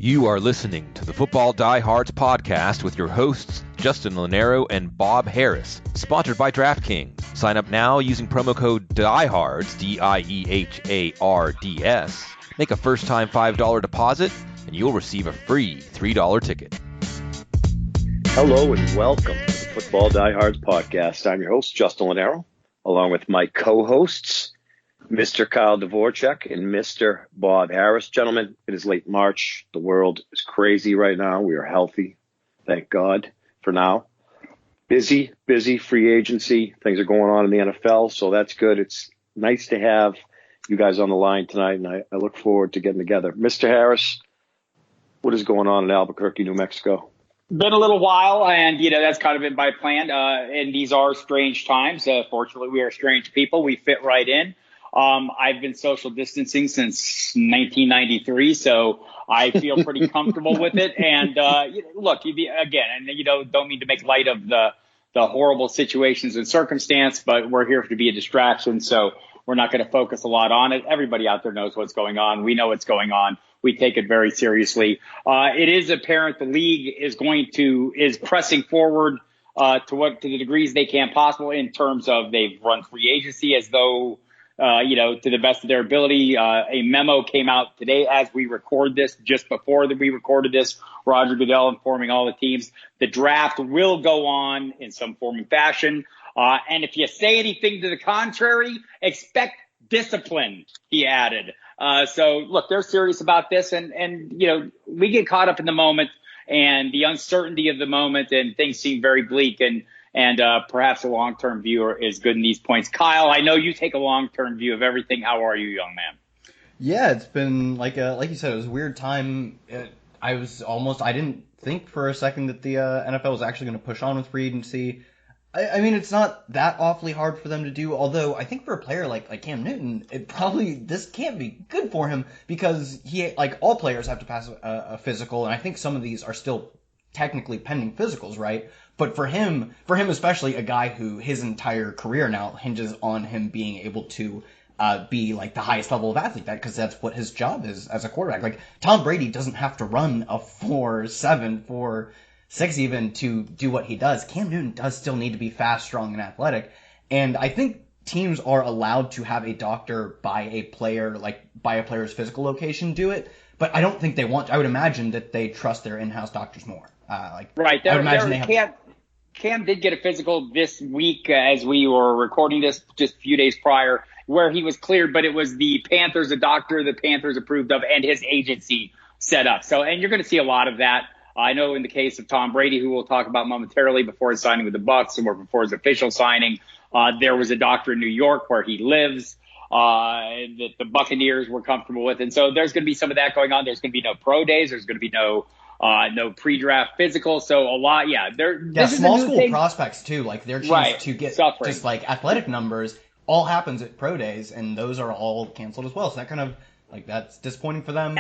You are listening to the Football Diehards podcast with your hosts, Justin Lonero and Bob Harris, sponsored by DraftKings. Sign up now using promo code DIEHARDS, DIEHARDS. Make a first-time $5 deposit, and you'll receive a free $3 ticket. Hello and welcome to the Football Diehards podcast. I'm your host, Justin Lonero, along with my co-hosts, Mr. Kyle Dvorchak and Mr. Bob Harris. Gentlemen, it is late March. The world is crazy right now. We are healthy, thank God, for now. Busy free agency. Things are going on in the NFL, so that's good. It's nice to have you guys on the line tonight, and I look forward to getting together. Mr. Harris, what is going on in Albuquerque, New Mexico? Been a little while, and that's kind of been by plan. And these are strange times. Fortunately, we are strange people. We fit right in. I've been social distancing since 1993, so I feel pretty comfortable with it. And look, don't mean to make light of the horrible situations and circumstance, but we're here to be a distraction, so we're not going to focus a lot on it. Everybody out there knows what's going on. We know what's going on. We take it very seriously. It is apparent the league is pressing forward to the degrees they can possible in terms of they've run free agency as though to the best of their ability. A memo came out today as we record this, just before we recorded this. Roger Goodell informing all the teams the draft will go on in some form and fashion. And if you say anything to the contrary, expect discipline, he added. So look, they're serious about this, and we get caught up in the moment and the uncertainty of the moment, and things seem very bleak, and perhaps a long-term view is good in these points. Kyle, I know you take a long-term view of everything. How are you, young man? Yeah, it's been like you said, it was a weird time. I didn't think for a second that the NFL was actually going to push on with free agency. I mean, it's not that awfully hard for them to do, although I think for a player like Cam Newton, this can't be good for him because all players have to pass a physical, and I think some of these are still technically pending physicals, right? But for him especially, a guy who his entire career now hinges on him being able to be like the highest level of athlete, because that's what his job is as a quarterback. Like Tom Brady doesn't have to run a 4.7, 4.6 even to do what he does. Cam Newton does still need to be fast, strong, and athletic. And I think teams are allowed to have a doctor by a player's physical location do it, but I don't think they want to. I would imagine that they trust their in-house doctors more. Right. Cam did get a physical this week as we were recording this just a few days prior, where he was cleared, but it was the Panthers, a doctor the Panthers approved of, and his agency set up. So, and you're going to see a lot of that. I know in the case of Tom Brady, who we'll talk about momentarily, before his signing with the Bucs or before his official signing, there was a doctor in New York where he lives that the Buccaneers were comfortable with. And so there's going to be some of that going on. There's going to be no pro days. There's going to be no pre-draft physical. So a lot, small school prospects too, like their chance to get suffering. Just like athletic numbers all happens at pro days, and those are all canceled as well. So that kind of that's disappointing for them.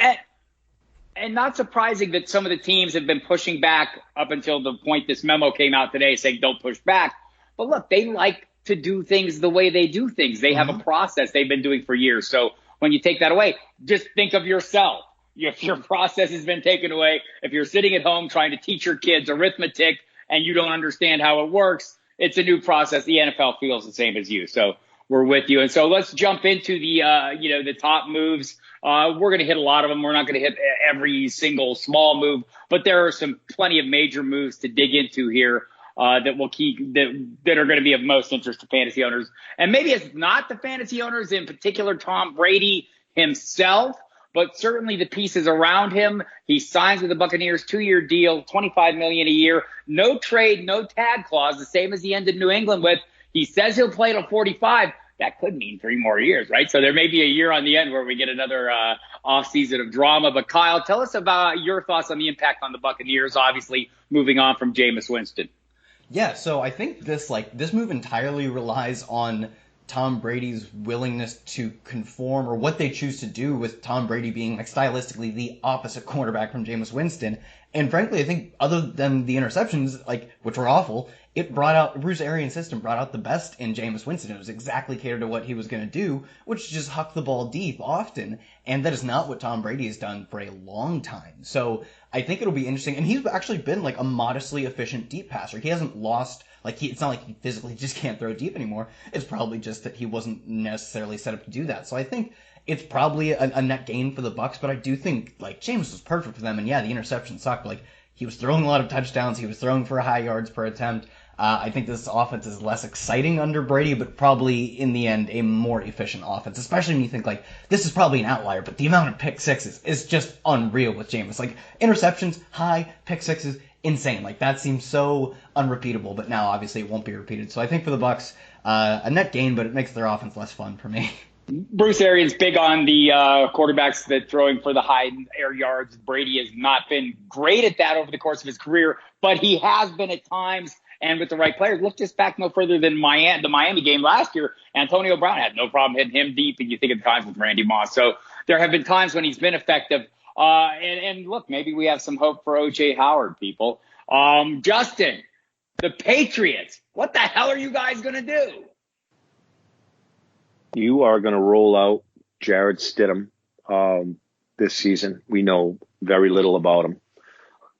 And not surprising that some of the teams have been pushing back up until the point this memo came out today saying don't push back. But look, they like to do things the way they do things. They have a process they've been doing for years. So when you take that away, just think of yourself. If your process has been taken away, if you're sitting at home trying to teach your kids arithmetic and you don't understand how it works, it's a new process. The NFL feels the same as you. So we're with you. And so let's jump into the top moves. We're going to hit a lot of them. We're not going to hit every single small move, but there are plenty of major moves to dig into here that are going to be of most interest to fantasy owners. And maybe it's not the fantasy owners, in particular Tom Brady himself, but certainly the pieces around him. He signs with the Buccaneers, 2-year deal, $25 million a year, no trade, no tag clause, the same as he ended New England with. He says he'll play till 45. That could mean 3 more years, right? So there may be a year on the end where we get another offseason of drama. But Kyle, tell us about your thoughts on the impact on the Buccaneers, obviously moving on from Jameis Winston. Yeah, so I think this move entirely relies on Tom Brady's willingness to conform, or what they choose to do with Tom Brady being stylistically the opposite quarterback from Jameis Winston. And frankly, I think other than the interceptions, which were awful, Bruce Arians' system brought out the best in Jameis Winston. It was exactly catered to what he was going to do, which is just huck the ball deep often. And that is not what Tom Brady has done for a long time. So I think it'll be interesting. And he's actually been like a modestly efficient deep passer. He hasn't lost, it's not like he physically just can't throw deep anymore. It's probably just that he wasn't necessarily set up to do that. So I think it's probably a net gain for the Bucs, but I do think like Jameis was perfect for them. And yeah, the interception sucked. Like he was throwing a lot of touchdowns. He was throwing for high yards per attempt. I think this offense is less exciting under Brady, but probably in the end a more efficient offense, especially when you think like this is probably an outlier, but the amount of pick sixes is just unreal with Jameis. Like interceptions, high, pick sixes, insane. Like that seems so unrepeatable, but now obviously it won't be repeated. So I think for the Bucs, a net gain, but it makes their offense less fun for me. Bruce Arians big on the quarterbacks that throwing for the high air yards. Brady has not been great at that over the course of his career, but he has been at times. And with the right players, look just back no further than the Miami game last year. Antonio Brown had no problem hitting him deep, and you think of times with Randy Moss. So there have been times when he's been effective. And look, maybe we have some hope for O.J. Howard, people. Justin, the Patriots, what the hell are you guys going to do? You are going to roll out Jarrett Stidham this season. We know very little about him.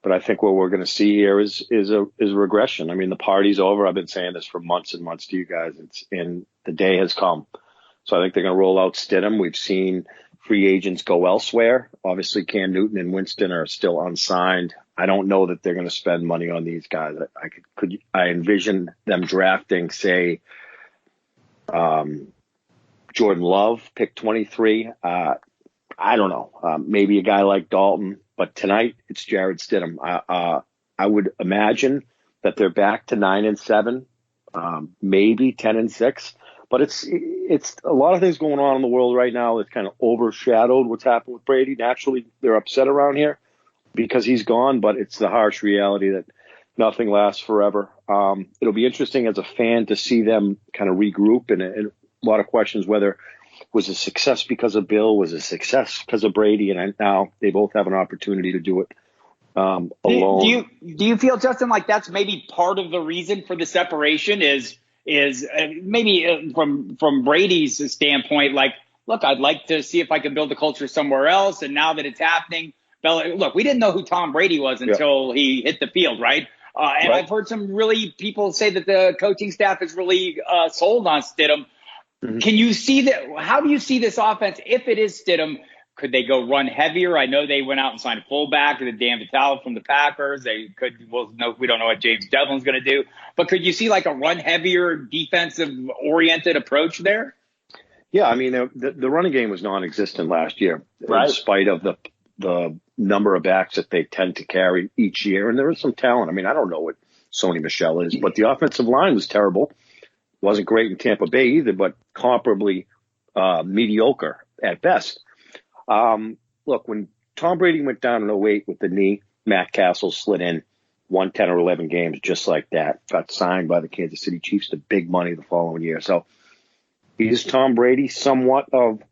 But I think what we're going to see here is a regression. I mean, the party's over. I've been saying this for months and months to you guys. And the day has come. So I think they're going to roll out Stidham. We've seen free agents go elsewhere. Obviously, Cam Newton and Winston are still unsigned. I don't know that they're going to spend money on these guys. I envision them drafting, say, Jordan Love, pick 23. I don't know. Maybe a guy like Dalton. But tonight it's Jarrett Stidham. I would imagine that they're back to 9-7, maybe 10-6. But it's a lot of things going on in the world right now that's kind of overshadowed what's happened with Brady. Naturally, they're upset around here because he's gone, but it's the harsh reality that nothing lasts forever. It'll be interesting as a fan to see them kind of regroup, and a lot of questions whether was a success because of Bill, was a success because of Brady, and now they both have an opportunity to do it alone. Do you feel, Justin, like that's maybe part of the reason for the separation is maybe from Brady's standpoint, like, look, I'd like to see if I can build a culture somewhere else, and now that it's happening, look, we didn't know who Tom Brady was until he hit the field, right? And I've heard some really people say that the coaching staff is really sold on Stidham. Mm-hmm. Can you see that? How do you see this offense? If it is Stidham, could they go run heavier? I know they went out and signed a fullback, the Dan Vitale from the Packers. They could. Well, no, we don't know what James Devlin's going to do, but could you see like a run heavier, defensive oriented approach there? Yeah, I mean the running game was non-existent last year, in spite of the number of backs that they tend to carry each year, and there is some talent. I mean, I don't know what Sony Michel is, but the offensive line was terrible. Wasn't great in Tampa Bay either, but comparably mediocre at best. Look, when Tom Brady went down in 08 with the knee, Matt Castle slid in, won 10 or 11 games just like that, got signed by the Kansas City Chiefs to big money the following year. So is Tom Brady somewhat of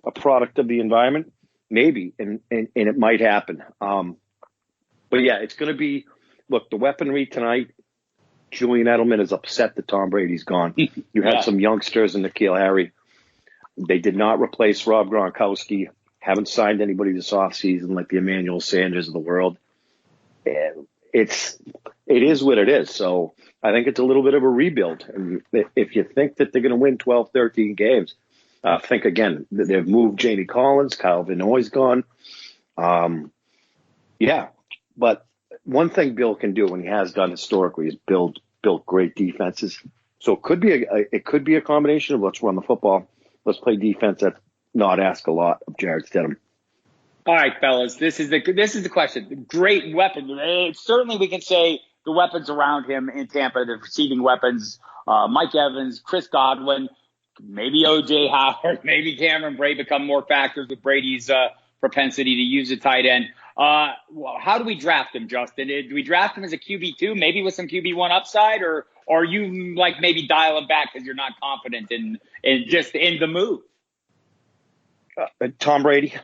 a product of the environment? Maybe, and it might happen. But yeah, it's going to be, look, the weaponry tonight. Julian Edelman is upset that Tom Brady's gone. You had some youngsters in N'Keal Harry. They did not replace Rob Gronkowski. Haven't signed anybody this offseason like the Emmanuel Sanders of the world. And it is what it is. So I think it's a little bit of a rebuild. And if you think that they're going to win 12, 13 games, think again. They've moved Jamie Collins. Kyle Vinoy's gone. But one thing Bill can do, and he has done historically, is built great defenses. So it could be a combination of let's run the football, let's play defense, let's not ask a lot of Jarrett Stidham. All right, fellas, this is the question. Great weapon. Certainly, we can say the weapons around him in Tampa, the receiving weapons, Mike Evans, Chris Godwin, maybe O.J. Howard, maybe Cameron Brate become more factors with Brady's propensity to use a tight end. Well, how do we draft him, Justin? Do we draft him as a QB2, maybe with some QB1 upside, or are you like maybe dial him back because you're not confident in the move? Tom Brady.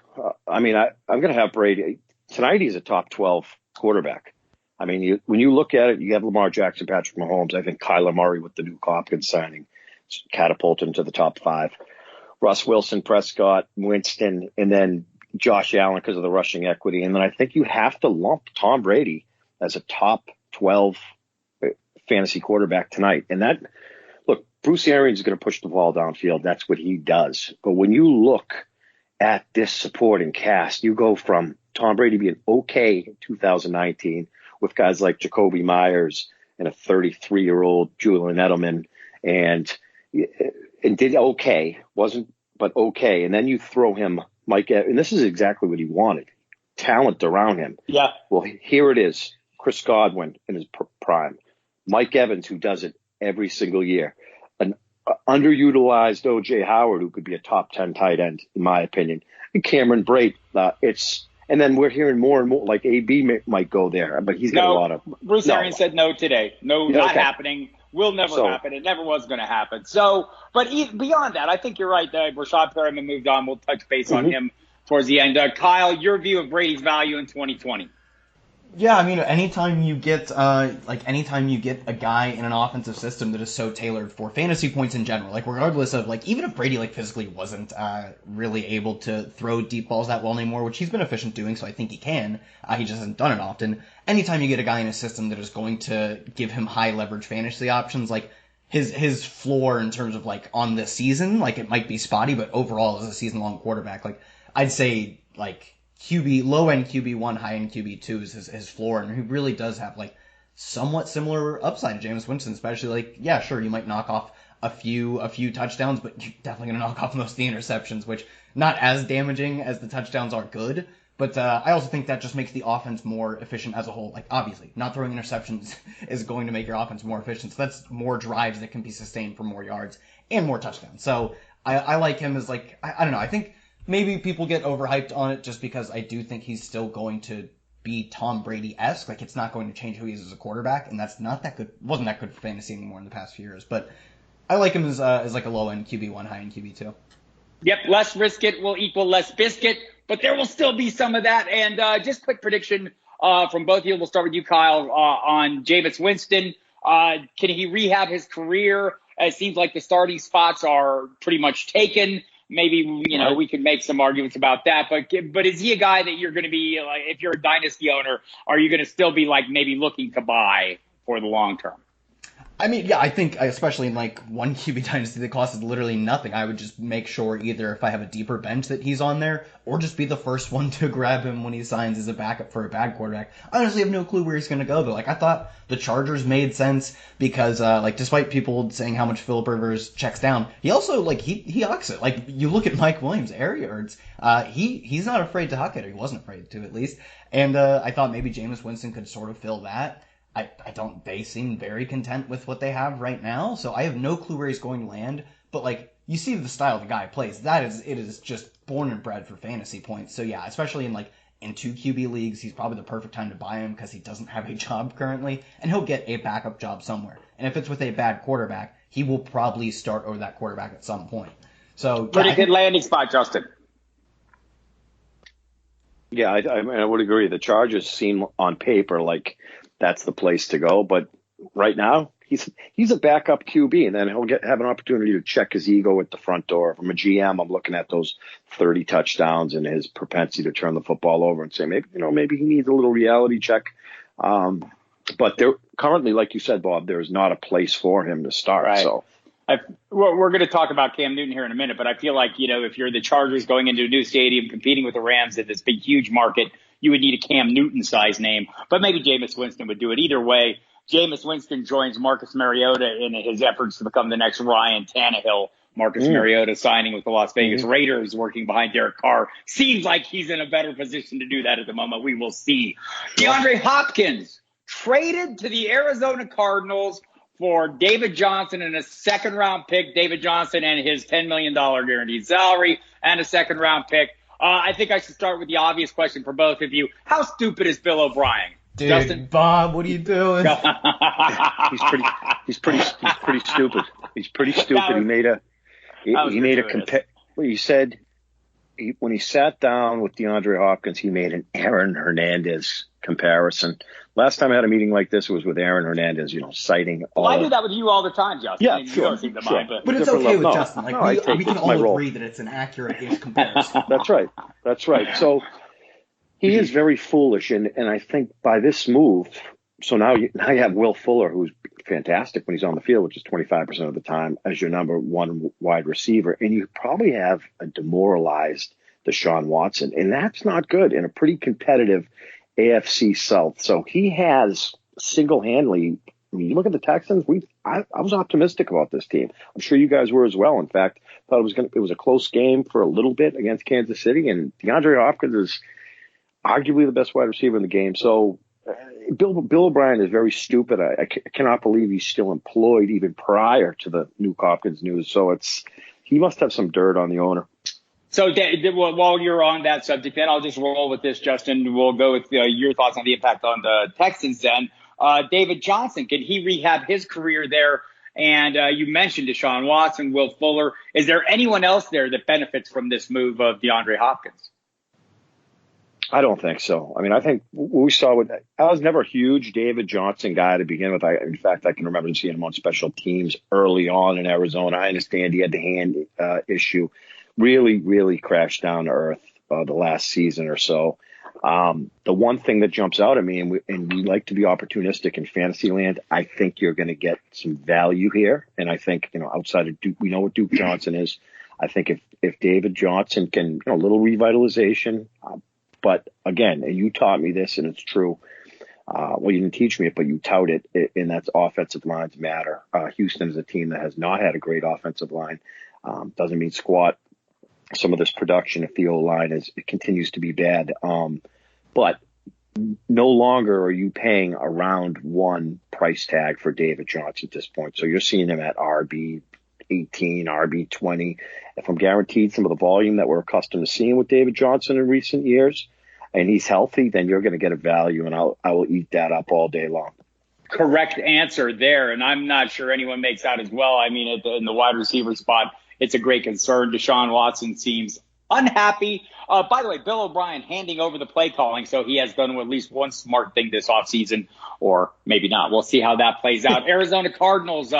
I'm going to have Brady tonight. He's a top 12 quarterback. I mean, when you look at it, you have Lamar Jackson, Patrick Mahomes. I think Kyler Murray with the new Hopkins signing catapulted him to the top 5. Russ Wilson, Prescott, Winston, and then Josh Allen because of the rushing equity. And then I think you have to lump Tom Brady as a top 12 fantasy quarterback tonight. And that, look, Bruce Arians is going to push the ball downfield. That's what he does. But when you look at this supporting cast, you go from Tom Brady being okay in 2019 with guys like Jacoby Myers and a 33-year-old Julian Edelman and did okay, but okay. And then you throw him Mike, and this is exactly what he wanted. Talent around him. Yeah. Well, here it is. Chris Godwin in his prime. Mike Evans, who does it every single year. An underutilized O.J. Howard, who could be a top 10 tight end, in my opinion. And Cameron Brate. And then we're hearing more and more, like AB might go there, but he's got a lot of. Bruce Arians said no today. No, Yeah, not okay. happening. Will never happen. It never was going to happen. So, but beyond that, I think you're right. Rashad Perriman moved on. We'll touch base on him towards the end. Kyle, your view of Brady's value in 2020? Yeah, I mean, anytime you get a guy in an offensive system that is so tailored for fantasy points in general, like regardless of even if Brady physically wasn't really able to throw deep balls that well anymore, which he's been efficient doing, so I think he can. He just hasn't done it often. Anytime you get a guy in a system that is going to give him high leverage fantasy options, his floor in terms of on the season, it might be spotty, but overall as a season long quarterback, I'd say low end QB1, high end QB2 is his floor, and he really does have somewhat similar upside to Jameis Winston, especially yeah, sure, you might knock off a few touchdowns, but you're definitely gonna knock off most of the interceptions, which not as damaging as the touchdowns are good. But I also think that just makes the offense more efficient as a whole. Obviously, not throwing interceptions is going to make your offense more efficient. So that's more drives that can be sustained for more yards and more touchdowns. So I like him as I don't know. I think maybe people get overhyped on it just because I do think he's still going to be Tom Brady-esque. It's not going to change who he is as a quarterback, and that's not that good. Wasn't that good for fantasy anymore in the past few years. But I like him as a low-end QB1, high-end QB2. Yep, less risk it will equal less biscuit, but there will still be some of that. And just quick prediction from both of you. We'll start with you, Kyle, on Jameis Winston. Can he rehab his career? It seems like the starting spots are pretty much taken. Maybe, we could make some arguments about that. But is he a guy that you're going to be, if you're a dynasty owner, are you going to still be, maybe looking to buy for the long term? I mean, yeah, I think especially in one QB dynasty that costs literally nothing, I would just make sure either if I have a deeper bench that he's on there, or just be the first one to grab him when he signs as a backup for a bad quarterback. I honestly have no clue where he's going to go, though. I thought the Chargers made sense because, despite people saying how much Phillip Rivers checks down, he also, he hucks it. You look at Mike Williams' air yards, he's not afraid to huck it, or he wasn't afraid to at least. And I thought maybe Jameis Winston could sort of fill that. They seem very content with what they have right now, so I have no clue where he's going to land, but you see the style the guy plays, it is just born and bred for fantasy points. So yeah, especially in 2 QB leagues, he's probably the perfect time to buy him because he doesn't have a job currently, and he'll get a backup job somewhere. And if it's with a bad quarterback, he will probably start over that quarterback at some point. So pretty good landing spot, Justin. Yeah, I would agree. The Chargers seem on paper that's the place to go, but right now he's a backup QB, and then he'll have an opportunity to check his ego at the front door. From a GM, I'm looking at those 30 touchdowns and his propensity to turn the football over and say maybe he needs a little reality check. But there currently, like you said, Bob, there is not a place for him to start. Right. So we're going to talk about Cam Newton here in a minute, but I feel like if you're the Chargers going into a new stadium competing with the Rams at this big huge market, you would need a Cam Newton-sized name, but maybe Jameis Winston would do it. Either way, Jameis Winston joins Marcus Mariota in his efforts to become the next Ryan Tannehill. Marcus Mariota signing with the Las Vegas Raiders, working behind Derek Carr. Seems like he's in a better position to do that at the moment. We will see. DeAndre Hopkins traded to the Arizona Cardinals for David Johnson and a second-round pick. David Johnson and his $10 million guaranteed salary and a second-round pick. I think I should start with the obvious question for both of you. How stupid is Bill O'Brien? Dude, Justin? Bob, what are you doing? he's pretty stupid. He's pretty stupid. He said when he sat down with DeAndre Hopkins, he made an Aaron Hernandez comparison. Last time I had a meeting like this was with Aaron Hernandez, citing all. Well, I do that with you all the time, Justin. Yeah, I mean, sure, you don't seem to mind, but it's okay with no, Justin. Like, no, we can all agree that it's an accurate comparison. That's right. So he is very foolish, and I think by this move, so now you have Will Fuller, who's fantastic when he's on the field, which is 25% of the time, as your number one wide receiver, and you probably have a demoralized Deshaun Watson, and that's not good in a pretty competitive AFC South. So he has single-handedly. I mean, you look at the Texans. I was optimistic about this team. I'm sure you guys were as well. In fact, thought it was a close game for a little bit against Kansas City, and DeAndre Hopkins is arguably the best wide receiver in the game. So Bill O'Brien is very stupid. I cannot believe he's still employed even prior to the new Hopkins news. So he must have some dirt on the owner. So while you're on that subject, then I'll just roll with this, Justin. We'll go with your thoughts on the impact on the Texans then. David Johnson, can he rehab his career there? And you mentioned Deshaun Watson, Will Fuller. Is there anyone else there that benefits from this move of DeAndre Hopkins? I don't think so. I mean, I think we saw I was never a huge David Johnson guy to begin with. In fact, I can remember seeing him on special teams early on in Arizona. I understand he had the hand issue. Really, really crashed down to earth the last season or so. The one thing that jumps out at me, and we like to be opportunistic in fantasy land, I think you're going to get some value here. And I think, outside of Duke, we know what Duke Johnson is. I think if David Johnson can, a little revitalization, but again, and you taught me this, and it's true. Well, you didn't teach me it, but you tout it, and that's offensive lines matter. Houston is a team that has not had a great offensive line. Doesn't mean squat. Some of this production at the O-line it continues to be bad. But no longer are you paying a round one price tag for David Johnson at this point. So you're seeing him at RB 18, RB 20. If I'm guaranteed some of the volume that we're accustomed to seeing with David Johnson in recent years, and he's healthy, then you're going to get a value, and I will eat that up all day long. Correct answer there, and I'm not sure anyone makes out as well. I mean, in the wide receiver spot, it's a great concern. Deshaun Watson seems unhappy. By the way, Bill O'Brien handing over the play calling, so he has done at least one smart thing this offseason, or maybe not. We'll see how that plays out. Arizona Cardinals,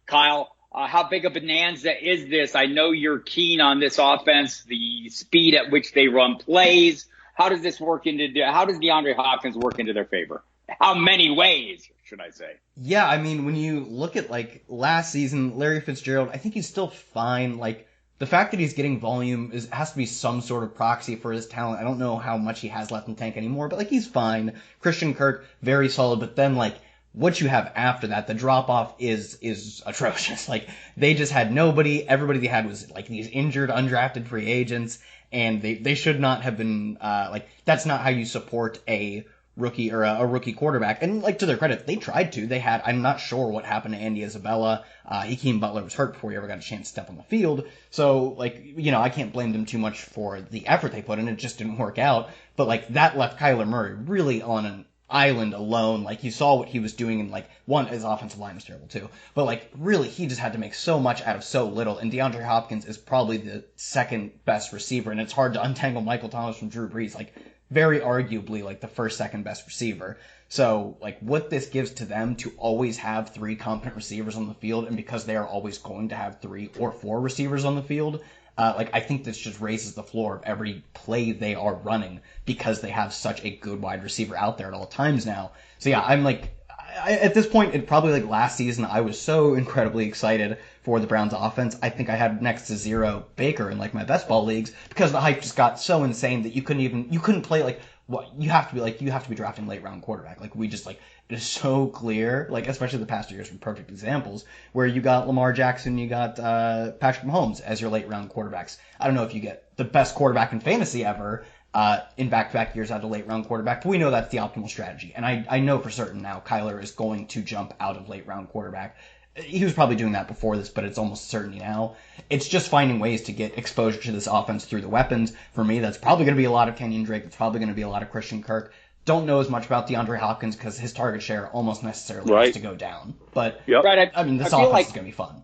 Kyle, how big a bonanza is this? I know you're keen on this offense, the speed at which they run plays. How does DeAndre Hopkins work into their favor? How many ways, should I say? Yeah, I mean, when you look at, last season, Larry Fitzgerald, I think he's still fine. The fact that he's getting volume has to be some sort of proxy for his talent. I don't know how much he has left in the tank anymore, but, he's fine. Christian Kirk, very solid, but then, what you have after that, the drop-off is atrocious. They just had nobody. Everybody they had was, these injured, undrafted free agents, and they should not have been, that's not how you support a rookie or a rookie quarterback. And to their credit, they tried to. I'm not sure what happened to Andy Isabella. Hakeem Butler was hurt before he ever got a chance to step on the field. So, I can't blame them too much for the effort they put in. It just didn't work out. But, that left Kyler Murray really on an island alone. You saw what he was doing in, one, his offensive line was terrible too. But, really, he just had to make so much out of so little. And DeAndre Hopkins is probably the second best receiver. And it's hard to untangle Michael Thomas from Drew Brees. Very arguably, the first, second best receiver. So, what this gives to them to always have three competent receivers on the field, and because they are always going to have 3 or 4 receivers on the field, I think this just raises the floor of every play they are running because they have such a good wide receiver out there at all times now. So, yeah, I'm at this point, it probably last season, I was so incredibly excited for the Browns offense. I think I had next to zero Baker in my best ball leagues because the hype just got so insane that you couldn't play you have to be drafting late round quarterback. It is so clear, especially the past 2 years from perfect examples where you got Lamar Jackson, you got Patrick Mahomes as your late round quarterbacks. I don't know if you get the best quarterback in fantasy ever, in back-to-back years out of late-round quarterback, but we know that's the optimal strategy. And I know for certain now Kyler is going to jump out of late-round quarterback. He was probably doing that before this, but it's almost certainty now. It's just finding ways to get exposure to this offense through the weapons. For me, that's probably going to be a lot of Kenyon Drake. It's probably going to be a lot of Christian Kirk. Don't know as much about DeAndre Hopkins because his target share almost necessarily has to go down. But, right, I mean, this offense is going to be fun.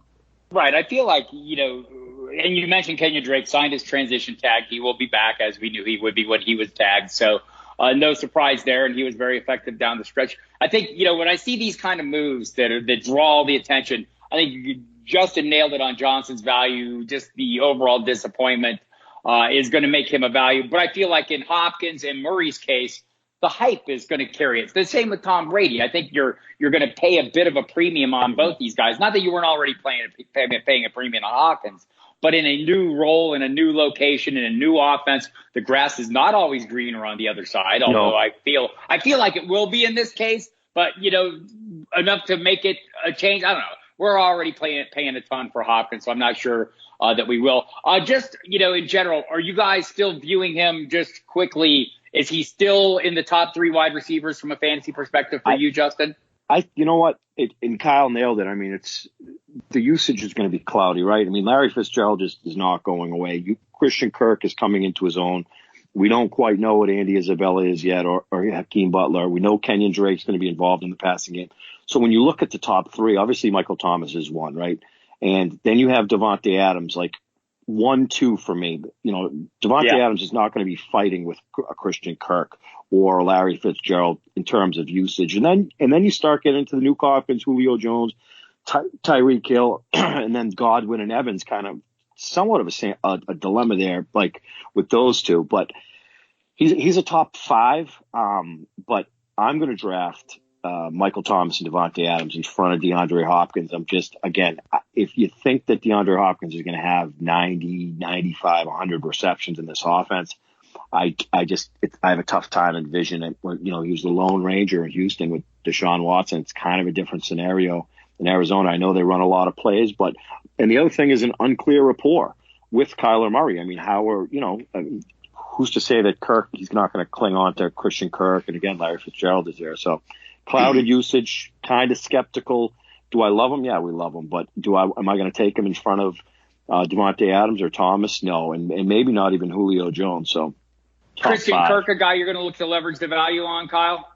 Right. I feel like, and you mentioned Kenyon Drake signed his transition tag. He will be back, as we knew he would be when he was tagged. So no surprise there, and he was very effective down the stretch. I think, when I see these kind of moves that draw all the attention, I think Justin nailed it on Johnson's value. Just the overall disappointment is going to make him a value. But I feel like in Hopkins and Murray's case, the hype is going to carry it. It's the same with Tom Brady. I think you're going to pay a bit of a premium on both these guys. Not that you weren't already paying a premium on Hopkins, but in a new role, in a new location, in a new offense, the grass is not always greener on the other side. Although no. I feel like it will be in this case, but enough to make it a change. I don't know. We're already paying a ton for Hopkins, so I'm not sure that we will. Just in general, are you guys still viewing him just quickly? Is he still in the top 3 wide receivers from a fantasy perspective for you, Justin? You know what? And Kyle nailed it. I mean, the usage is going to be cloudy, right? I mean, Larry Fitzgerald just is not going away. Christian Kirk is coming into his own. We don't quite know what Andy Isabella is yet, or Hakeem Butler. We know Kenyon Drake's going to be involved in the passing game. So when you look at the top 3, obviously Michael Thomas is one, right? And then you have Davante Adams, like 1-2 for me. Davante Adams is not going to be fighting with a Christian Kirk or Larry Fitzgerald in terms of usage. And then you start getting into the new Hopkins, Julio Jones, Tyreek Hill, and then Godwin and Evans, kind of somewhat of a dilemma there, like with those two. But he's a top 5. But I'm going to draft Michael Thomas and Davante Adams in front of DeAndre Hopkins. Again, if you think that DeAndre Hopkins is going to have 90, 95, 100 receptions in this offense, I have a tough time envisioning it. He was the Lone Ranger in Houston with Deshaun Watson. It's kind of a different scenario in Arizona. I know they run a lot of plays, and the other thing is an unclear rapport with Kyler Murray. I mean, who's to say that he's not going to cling on to Christian Kirk, and again, Larry Fitzgerald is there. So clouded usage, kind of skeptical. Do I love him? Yeah, we love him. But am I going to take him in front of Davante Adams or Thomas? No, and maybe not even Julio Jones. So Christian Kirk, a guy you're going to look to leverage the value on, Kyle?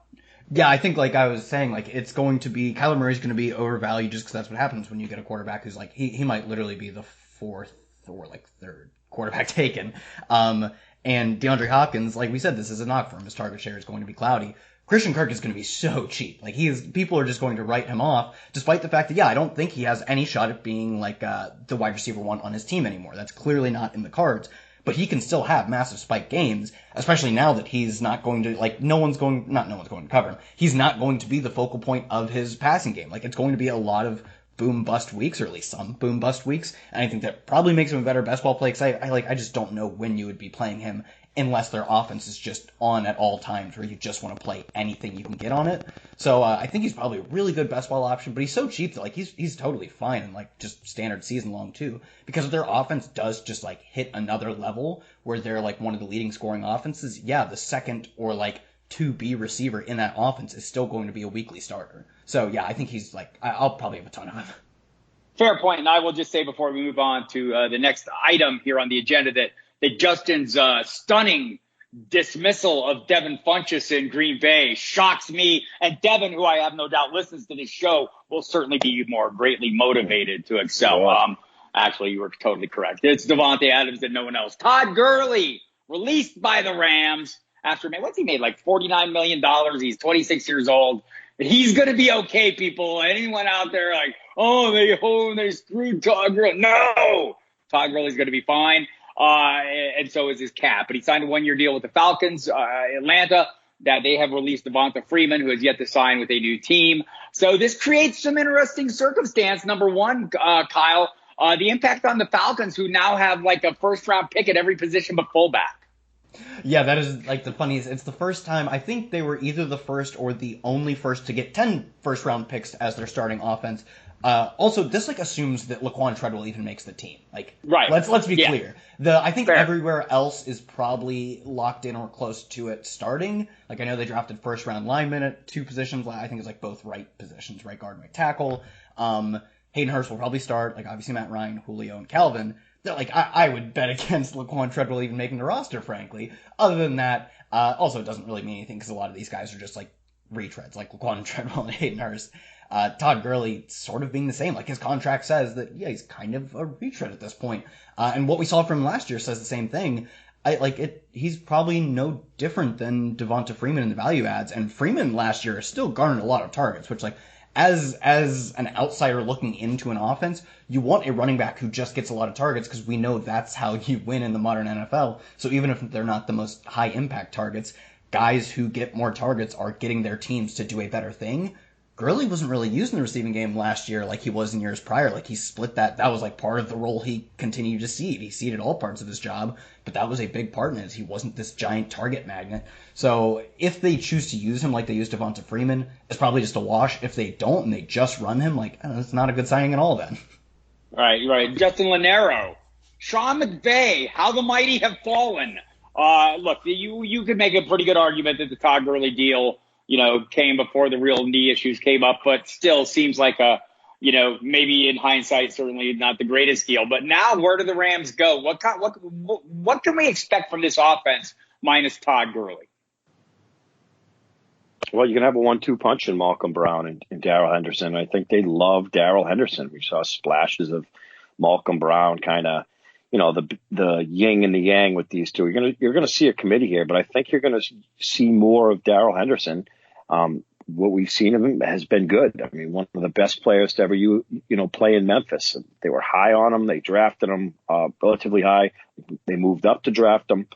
Yeah, I think like I was saying, like it's going to be Kyler Murray's going to be overvalued just because that's what happens when you get a quarterback who's like he might literally be the 4th or like 3rd quarterback taken. And DeAndre Hopkins, like we said, this is a knock for him. His target share is going to be cloudy. Christian Kirk is going to be so cheap. Like people are just going to write him off, despite the fact that I don't think he has any shot at being like the wide receiver 1 on his team anymore. That's clearly not in the cards. But he can still have massive spike games, especially now that he's not going to, no one's going to cover him. He's not going to be the focal point of his passing game. Like, it's going to be a lot of boom bust weeks, or at least some boom bust weeks. And I think that probably makes him a better best ball play, because I just don't know when you would be playing him unless their offense is just on at all times where you just want to play anything you can get on it. So I think he's probably a really good best ball option, but he's so cheap that he's totally fine and just standard season long too, because their offense does just hit another level where they're one of the leading scoring offenses. Yeah, the second or 2B receiver in that offense is still going to be a weekly starter. So yeah, I think he's I'll probably have a ton of him. Fair point. And I will just say before we move on to the next item here on the agenda that Justin's stunning dismissal of Devin Funchess in Green Bay shocks me. And Devin, who I have no doubt listens to this show, will certainly be more greatly motivated to excel. Yeah. Actually, you were totally correct. It's Davante Adams and no one else. Todd Gurley, released by the Rams after, what's he made? $49 million. He's 26 years old. He's going to be okay, people. Anyone out there they screwed Todd Gurley. No! Todd Gurley's going to be fine. And so is his cap. But he signed a 1-year deal with the Falcons, Atlanta, that they have released Devonta Freeman, who has yet to sign with a new team. So this creates some interesting circumstance. Number one, Kyle, the impact on the Falcons, who now have a first-round pick at every position but fullback. Yeah, that is the funniest. It's the first time. I think they were either the first or the only first to get 10 first-round picks as their starting offense. Also, this assumes that Laquan Treadwell even makes the team. Right. Let's be clear. I think Fair. Everywhere else is probably locked in or close to it starting. I know they drafted first round linemen at 2 positions. I think it's both right positions, right guard, right tackle. Hayden Hurst will probably start. Obviously Matt Ryan, Julio, and Calvin. I would bet against Laquan Treadwell even making the roster, frankly. Other than that, also it doesn't really mean anything because a lot of these guys are just retreads, Laquan Treadwell and Hayden Hurst. Todd Gurley sort of being the same. Like, his contract says that, yeah, he's kind of a retread at this point. And what we saw from him last year says the same thing. He's probably no different than Devonta Freeman in the value adds. And Freeman last year still garnered a lot of targets, which, like, as an outsider looking into an offense, you want a running back who just gets a lot of targets because we know that's how you win in the modern NFL. So even if they're not the most high impact targets, guys who get more targets are getting their teams to do a better thing. Gurley wasn't really used in the receiving game last year like he was in years prior. Like, he split that. That was like part of the role he continued to seed. He seeded all parts of his job, but that was a big part in it. He wasn't this giant target magnet. So if they choose to use him like they used Devonta Freeman, it's probably just a wash. If they don't and they just run him, like, it's not a good signing at all then. Right. Justin Lonero, Sean McVay, how the mighty have fallen. Look, you could make a pretty good argument that the Todd Gurley deal, came before the real knee issues came up, but still seems like maybe in hindsight, certainly not the greatest deal. But now, where do the Rams go? What can we expect from this offense minus Todd Gurley? Well, you can have a 1-2 punch in Malcolm Brown and Darrell Henderson. I think they love Darrell Henderson. We saw splashes of Malcolm Brown, kind of, the yin and the yang with these two. You're gonna see a committee here, but I think you're gonna see more of Darrell Henderson. What we've seen of him has been good. I mean, one of the best players to ever play in Memphis. They were high on him. They drafted him relatively high. They moved up to draft him.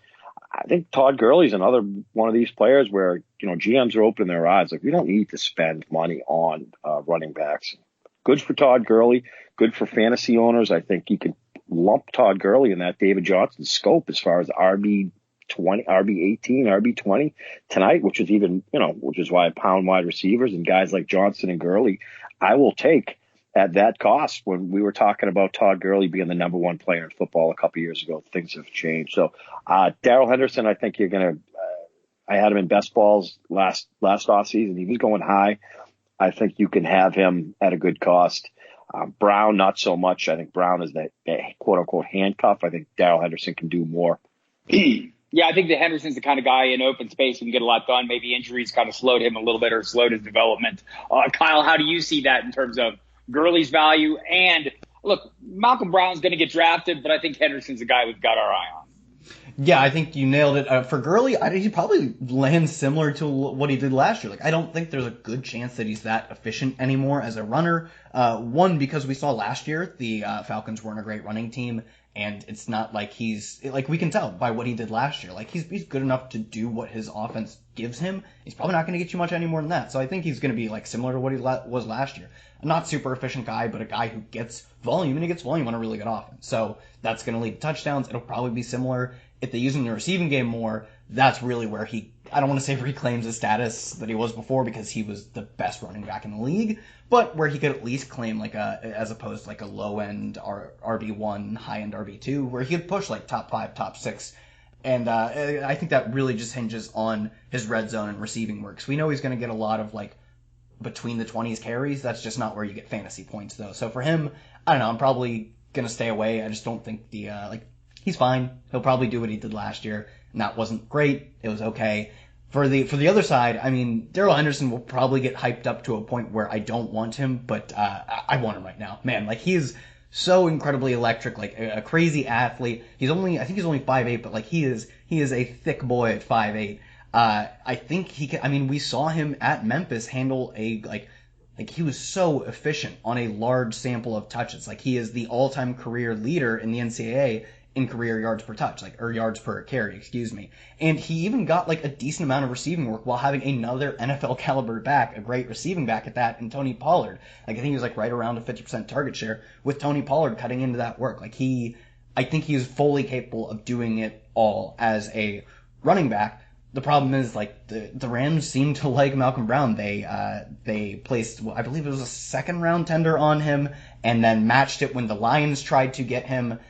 I think Todd Gurley's another one of these players where GMs are opening their eyes. Like, we don't need to spend money on running backs. Good for Todd Gurley. Good for fantasy owners. I think you can lump Todd Gurley in that David Johnson scope as far as RB 20, RB 18, RB 20 tonight, which is why I pound wide receivers and guys like Johnson and Gurley, I will take at that cost. When we were talking about Todd Gurley being the number one player in football a couple years ago, things have changed. So, Darrell Henderson, I think I had him in best balls last offseason. He was going high. I think you can have him at a good cost. Brown, not so much. I think Brown is that quote unquote handcuff. I think Darrell Henderson can do more. Yeah, I think that Henderson's the kind of guy in open space who can get a lot done. Maybe injuries kind of slowed him a little bit or slowed his development. Kyle, how do you see that in terms of Gurley's value? And look, Malcolm Brown's going to get drafted, but I think Henderson's the guy we've got our eye on. Yeah, I think you nailed it. For Gurley, he probably lands similar to what he did last year. Like, I don't think there's a good chance that he's that efficient anymore as a runner. One, because we saw last year the Falcons weren't a great running team. And it's not like we can tell by what he did last year. Like, he's good enough to do what his offense gives him. He's probably not going to get you much any more than that. So I think he's going to be like similar to what he was last year. A not super efficient guy, but a guy who gets volume, and he gets volume on a really good offense. So that's going to lead to touchdowns. It'll probably be similar. If they use him in the receiving game more, that's really where I don't want to say reclaims his status that he was before, because he was the best running back in the league, but where he could at least claim as opposed to like a low end RB1, high end RB2, where he could push like top 5, top 6. And I think that really just hinges on his red zone and receiving work. So we know he's going to get a lot of like between the 20s carries. That's just not where you get fantasy points though. So for him, I don't know, I'm probably going to stay away. I just don't think he's fine. He'll probably do what he did last year, and that wasn't great. It was okay. For the other side, I mean, Darrell Henderson will probably get hyped up to a point where I don't want him, but I want him right now. Man, like, he is so incredibly electric, like a crazy athlete. I think he's only 5'8", but like he is a thick boy at 5'8". I think he can. I mean, we saw him at Memphis handle like he was so efficient on a large sample of touches. Like, he is the all-time career leader in the NCAA in career yards per touch, or yards per carry, excuse me. And he even got like a decent amount of receiving work while having another NFL caliber back, a great receiving back at that, in Tony Pollard. Like, I think he was like right around a 50% target share with Tony Pollard cutting into that work. Like, I think he is fully capable of doing it all as a running back. The problem is, like, the Rams seem to like Malcolm Brown. They placed, I believe it was a second round tender on him, and then matched it when the Lions tried to get him.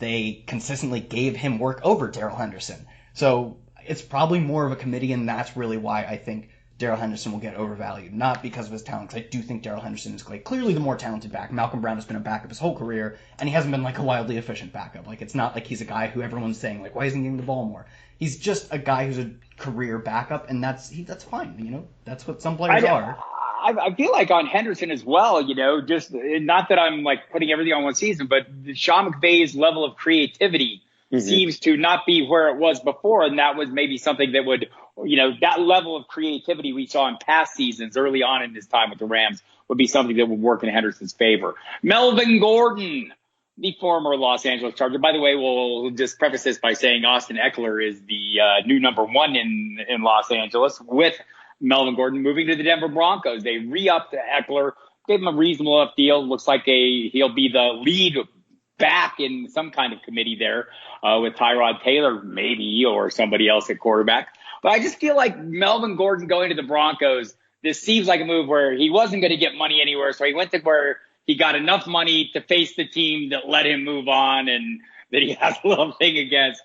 They consistently gave him work over Darrell Henderson. So it's probably more of a committee, and that's really why I think Darrell Henderson will get overvalued. Not because of his talent, because I do think Darrell Henderson is clearly the more talented back. Malcolm Brown has been a backup his whole career, and he hasn't been like a wildly efficient backup. Like, it's not like he's a guy who everyone's saying, like, why isn't he getting the ball more? He's just a guy who's a career backup, and that's fine. That's what some players are. I feel like on Henderson as well, just not that I'm like putting everything on one season, but Sean McVay's level of creativity seems to not be where it was before. And that was maybe something that would, that level of creativity we saw in past seasons early on in his time with the Rams would be something that would work in Henderson's favor. Melvin Gordon, the former Los Angeles Charger. By the way, we'll just preface this by saying Austin Eckler is the new number one in Los Angeles, with Melvin Gordon moving to the Denver Broncos. They re-upped Eckler, gave him a reasonable enough deal. Looks like he'll be the lead back in some kind of committee there with Tyrod Taylor maybe, or somebody else at quarterback. But I just feel like Melvin Gordon going to the Broncos, this seems like a move where he wasn't going to get money anywhere, so he went to where he got enough money to face the team that let him move on and that he has a little thing against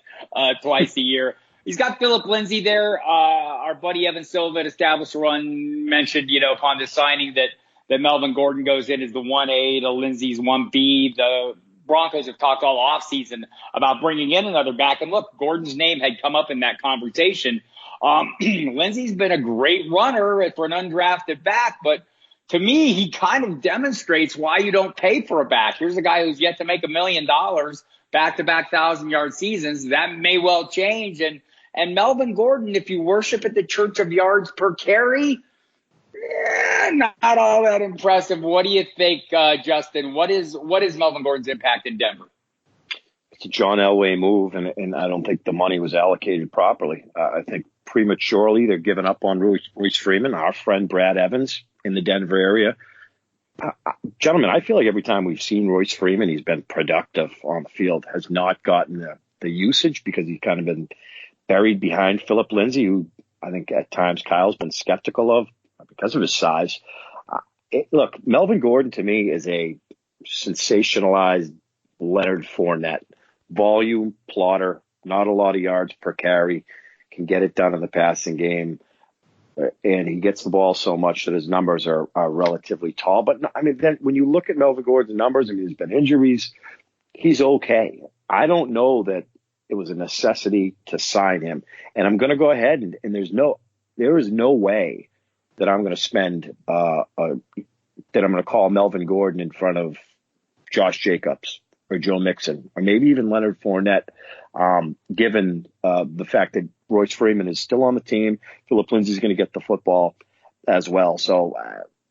twice a year. He's got Philip Lindsay there. Our buddy Evan Silva at Established Run mentioned, upon the signing that Melvin Gordon goes in as the 1A to Lindsay's 1B. The Broncos have talked all offseason about bringing in another back. And look, Gordon's name had come up in that conversation. Lindsay's been a great runner for an undrafted back, but to me, he kind of demonstrates why you don't pay for a back. Here's a guy who's yet to make $1 million, back-to-back 1,000-yard seasons. That may well change. And Melvin Gordon, if you worship at the church of yards per carry, not all that impressive. What do you think, Justin? What is Melvin Gordon's impact in Denver? It's a John Elway move, and I don't think the money was allocated properly. I think prematurely they're giving up on Royce Freeman, our friend Brad Evans in the Denver area. Gentlemen, I feel like every time we've seen Royce Freeman, he's been productive on the field, has not gotten the usage because he's kind of been buried behind Philip Lindsay, who I think at times Kyle's been skeptical of because of his size. Look, Melvin Gordon to me is a sensationalized Leonard Fournette. Volume, plotter, not a lot of yards per carry, can get it done in the passing game. And he gets the ball so much that his numbers are relatively tall. But I mean, then when you look at Melvin Gordon's numbers, I mean, there's been injuries. He's okay. I don't know that it was a necessity to sign him. And I'm going to go ahead and there is no way that I'm going to spend, that I'm going to call Melvin Gordon in front of Josh Jacobs or Joe Mixon or maybe even Leonard Fournette, given the fact that Royce Freeman is still on the team. Philip Lindsay's going to get the football as well. So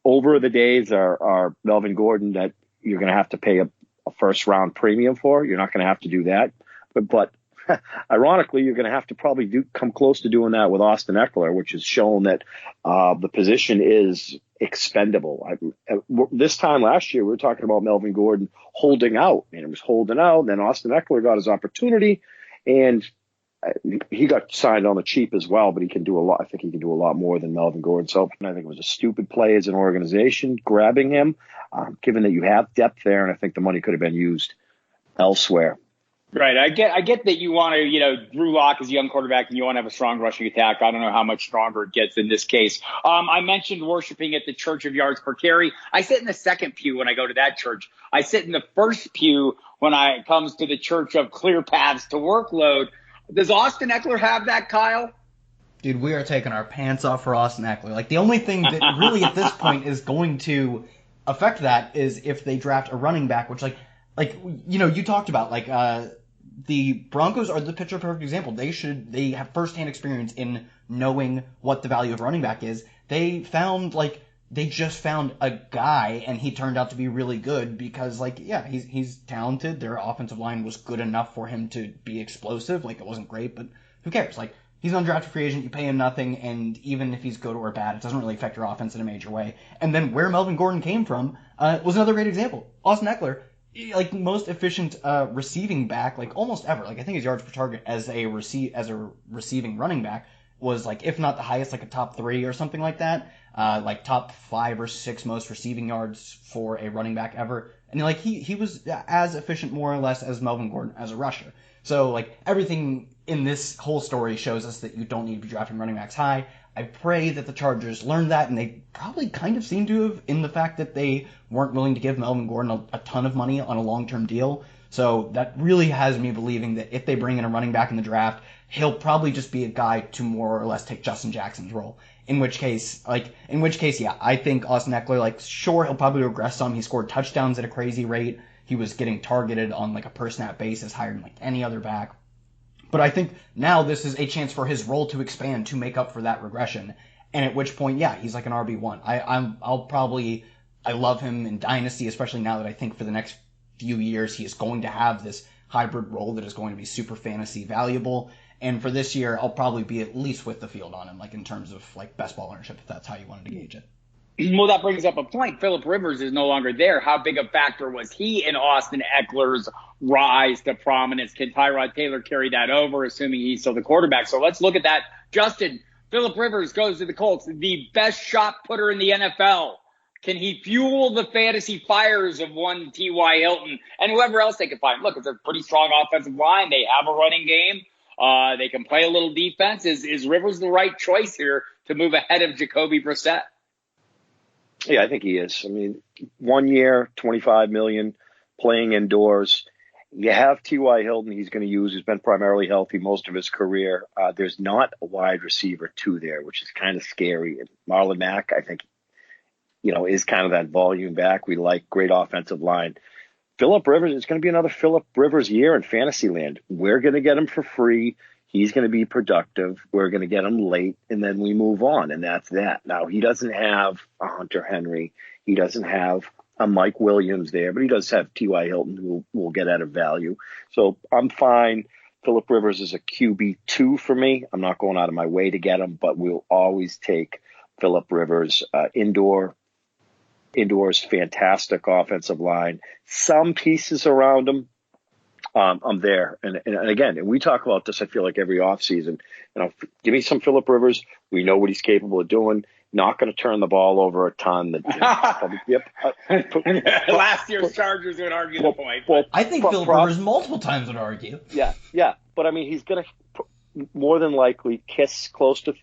over the days are Melvin Gordon that you're going to have to pay a first round premium for. You're not going to have to do that. But ironically, you're going to have to probably come close to doing that with Austin Eckler, which has shown that the position is expendable. This time last year, we were talking about Melvin Gordon holding out, and it was holding out. Then Austin Eckler got his opportunity, and he got signed on the cheap as well, but he can do a lot. I think he can do a lot more than Melvin Gordon. So I think it was a stupid play as an organization grabbing him, given that you have depth there, and I think the money could have been used elsewhere. Right. I get that you want to, Drew Lock is a young quarterback and you want to have a strong rushing attack. I don't know how much stronger it gets in this case. I mentioned worshiping at the church of yards per carry. I sit in the second pew when I go to that church. I sit in the first pew when it comes to the church of clear paths to workload. Does Austin Eckler have that, Kyle? Dude, we are taking our pants off for Austin Eckler. Like, the only thing that really at this point is going to affect that is if they draft a running back, which you talked about, the Broncos are the picture-perfect example. They have firsthand experience in knowing what the value of running back is. They just found a guy, and he turned out to be really good because, he's talented. Their offensive line was good enough for him to be explosive. It wasn't great, but who cares? He's an undrafted free agent. You pay him nothing, and even if he's good or bad, it doesn't really affect your offense in a major way. And then where Melvin Gordon came from was another great example. Austin Eckler, most efficient receiving back, almost ever. I think his yards per target as a receiving running back was if not the highest, a top 3 or something like that. Top 5 or 6 most receiving yards for a running back ever. And he was as efficient more or less as Melvin Gordon as a rusher. So everything in this whole story shows us that you don't need to be drafting running backs high. I pray that the Chargers learned that, and they probably kind of seem to have in the fact that they weren't willing to give Melvin Gordon a ton of money on a long-term deal. So that really has me believing that if they bring in a running back in the draft, he'll probably just be a guy to more or less take Justin Jackson's role. In which case, yeah, I think Austin Eckler, like, sure, he'll probably regress some. He scored touchdowns at a crazy rate. He was getting targeted on, like, a per-snap basis higher than, like, any other back. But I think now this is a chance for his role to expand to make up for that regression. And at which point, yeah, he's like an RB1. I love him in Dynasty, especially now that I think for the next few years he is going to have this hybrid role that is going to be super fantasy valuable. And for this year, I'll probably be at least with the field on him, like in terms of like best ball ownership, if that's how you wanted to gauge it. Well, that brings up a point. Phillip Rivers is no longer there. How big a factor was he in Austin Eckler's rise to prominence? Can Tyrod Taylor carry that over, assuming he's still the quarterback? So let's look at that. Justin, Phillip Rivers goes to the Colts, the best shot putter in the NFL. Can he fuel the fantasy fires of one T.Y. Hilton and whoever else they can find? Look, it's a pretty strong offensive line. They have a running game. They can play a little defense. Is Rivers the right choice here to move ahead of Jacoby Brissett? Yeah, I think he is. I mean, 1 year, $25 million, playing indoors. You have T.Y. Hilton he's going to use. He's been primarily healthy most of his career. There's not a wide receiver two there, which is kind of scary. And Marlon Mack, I think, is kind of that volume back. We like great offensive line. Phillip Rivers, it's going to be another Phillip Rivers year in fantasy land. We're going to get him for free. He's going to be productive. We're going to get him late, and then we move on, and that's that. Now, he doesn't have a Hunter Henry. He doesn't have a Mike Williams there, but he does have T.Y. Hilton, who will get out of value. So I'm fine. Phillip Rivers is a QB2 for me. I'm not going out of my way to get him, but we'll always take Phillip Rivers. Indoors, fantastic offensive line. Some pieces around him. I'm there. And again, we talk about this, I feel like, every offseason. Give me some Phillip Rivers. We know what he's capable of doing. Not going to turn the ball over a ton. Last year's Chargers would argue the point. I think Phillip Rivers multiple times would argue. Yeah. But, I mean, he's going to more than likely kiss close to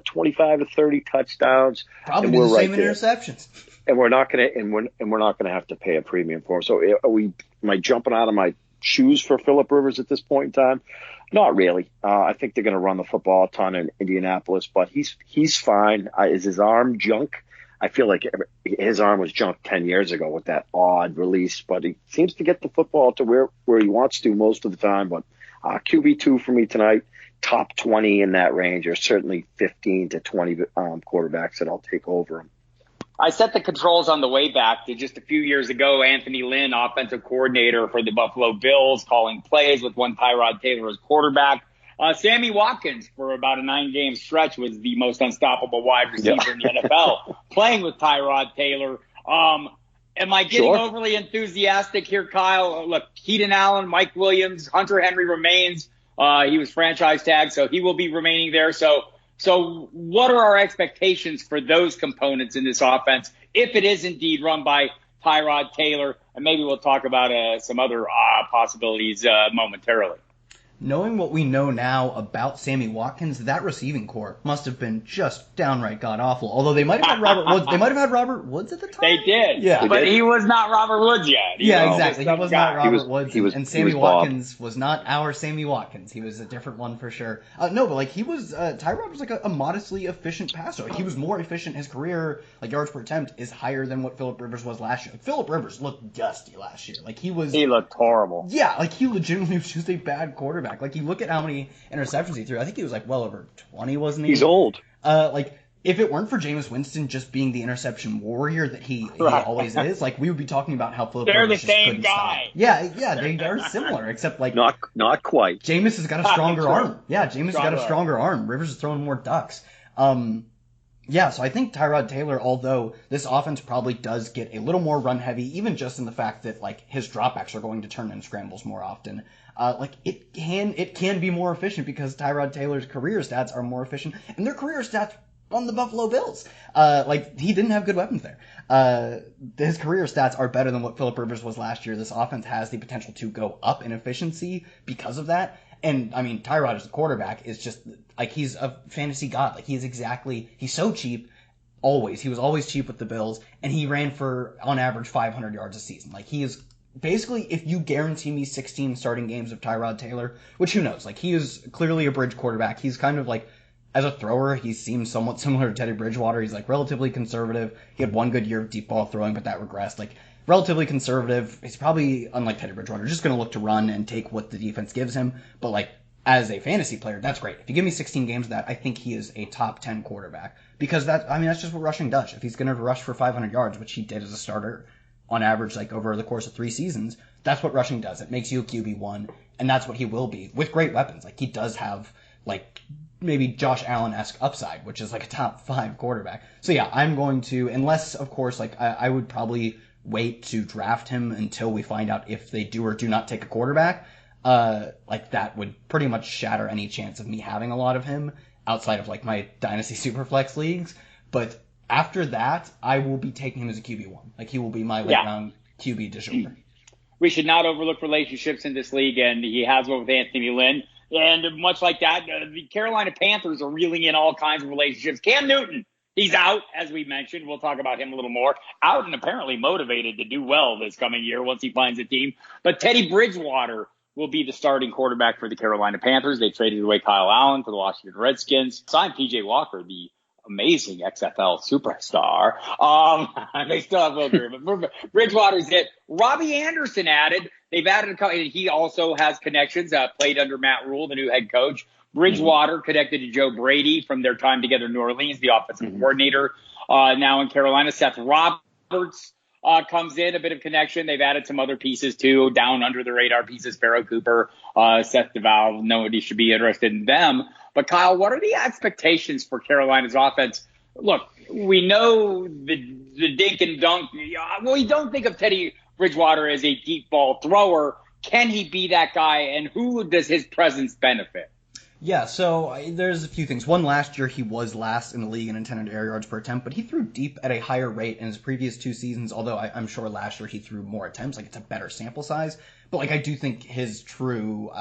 25 to 30 touchdowns. Probably do the same in interceptions. And we're not going to have to pay a premium for him. So am I jumping out of my shoes for Phillip Rivers at this point in time? Not really. I think they're going to run the football a ton in Indianapolis, but he's fine. Is his arm junk? I feel like his arm was junk 10 years ago with that odd release, but he seems to get the football to where he wants to most of the time. But QB2 for me tonight, top 20 in that range, or certainly 15 to 20 quarterbacks that I'll take over him. I set the controls on the way back to just a few years ago. Anthony Lynn, offensive coordinator for the Buffalo Bills, calling plays with one Tyrod Taylor as quarterback. Sammy Watkins, for about a 9-game stretch, was the most unstoppable wide receiver in the NFL, playing with Tyrod Taylor. Am I getting overly enthusiastic here, Kyle? Look, Keenan Allen, Mike Williams, Hunter Henry remains. He was franchise tagged, so he will be remaining there. So what are our expectations for those components in this offense if it is indeed run by Tyrod Taylor? And maybe we'll talk about some other possibilities momentarily. Knowing what we know now about Sammy Watkins, that receiving corps must have been just downright god-awful. Although they might have had Robert Woods. They might have had Robert Woods at the time. They did. Yeah. But he was not Robert Woods yet. Exactly. He was not Robert Woods. And Sammy Watkins Bob. was not our Sammy Watkins. He was a different one for sure. Tyrod was like a modestly efficient passer. Like, he was more efficient. His career, like, yards per attempt is higher than what Phillip Rivers was last year. Like, Phillip Rivers looked dusty last year. Like, he looked horrible. Yeah, like, he legitimately was just a bad quarterback. Like, you look at how many interceptions he threw. I think he was like well over 20, wasn't he? He's old. If it weren't for Jameis Winston just being the interception warrior that he always is, like, we would be talking about how Phillip Rivers just couldn't stop. Yeah, they are similar, except like not quite. Jameis has got a stronger arm. Yeah, Jameis has got a stronger arm. Rivers is throwing more ducks. So I think Tyrod Taylor, although this offense probably does get a little more run heavy, even just in the fact that like his dropbacks are going to turn in scrambles more often. It can be more efficient because Tyrod Taylor's career stats are more efficient, and their career stats on the Buffalo Bills. He didn't have good weapons there. His career stats are better than what Phillip Rivers was last year. This offense has the potential to go up in efficiency because of that. And, I mean, Tyrod as a quarterback is just, like, he's a fantasy god. Like, he's so cheap, always. He was always cheap with the Bills, and he ran for, on average, 500 yards a season. Like, he is basically, if you guarantee me 16 starting games of Tyrod Taylor, which who knows, like, he is clearly a bridge quarterback. He's kind of like, as a thrower, he seems somewhat similar to Teddy Bridgewater. He's like relatively conservative. He had one good year of deep ball throwing, but that regressed. Like, relatively conservative. He's probably, unlike Teddy Bridgewater, just going to look to run and take what the defense gives him. But like, as a fantasy player, that's great. If you give me 16 games of that, I think he is a top 10 quarterback. Because that's just what rushing does. If he's going to rush for 500 yards, which he did as a starter on average, like over the course of 3 seasons, that's what rushing does. It makes you a QB1, and that's what he will be with great weapons. Like, he does have, like, maybe Josh Allen-esque upside, which is like a top 5 quarterback. So yeah, I'm going to, unless, of course, like, I would probably wait to draft him until we find out if they do or do not take a quarterback. Like, that would pretty much shatter any chance of me having a lot of him outside of, like, my Dynasty Superflex leagues. But after that, I will be taking him as a QB1. Like, he will be my late round QB de jour. We should not overlook relationships in this league, and he has one with Anthony Lynn. And much like that, the Carolina Panthers are reeling in all kinds of relationships. Cam Newton, he's out, as we mentioned. We'll talk about him a little more. Out and apparently motivated to do well this coming year once he finds a team. But Teddy Bridgewater will be the starting quarterback for the Carolina Panthers. They traded away Kyle Allen for the Washington Redskins. Signed P.J. Walker, the amazing XFL superstar. They still have Will Greer, but Bridgewater's it. Robbie Anderson added. They've added a couple. He also has connections. Played under Matt Rule, the new head coach. Bridgewater connected to Joe Brady from their time together in New Orleans, the offensive coordinator. Now in Carolina, Seth Roberts comes in, a bit of connection. They've added some other pieces too, down under the radar pieces. Pharaoh Cooper, Seth DeVal. Nobody should be interested in them. But Kyle, what are the expectations for Carolina's offense? Look, we know the dink and dunk. Well, we don't think of Teddy Bridgewater as a deep ball thrower. Can he be that guy, and who does his presence benefit? Yeah, so there's a few things. One, last year he was last in the league in intended air yards per attempt, but he threw deep at a higher rate in his previous 2 seasons, although I'm sure last year he threw more attempts. Like, it's a better sample size. But, like, I do think his true,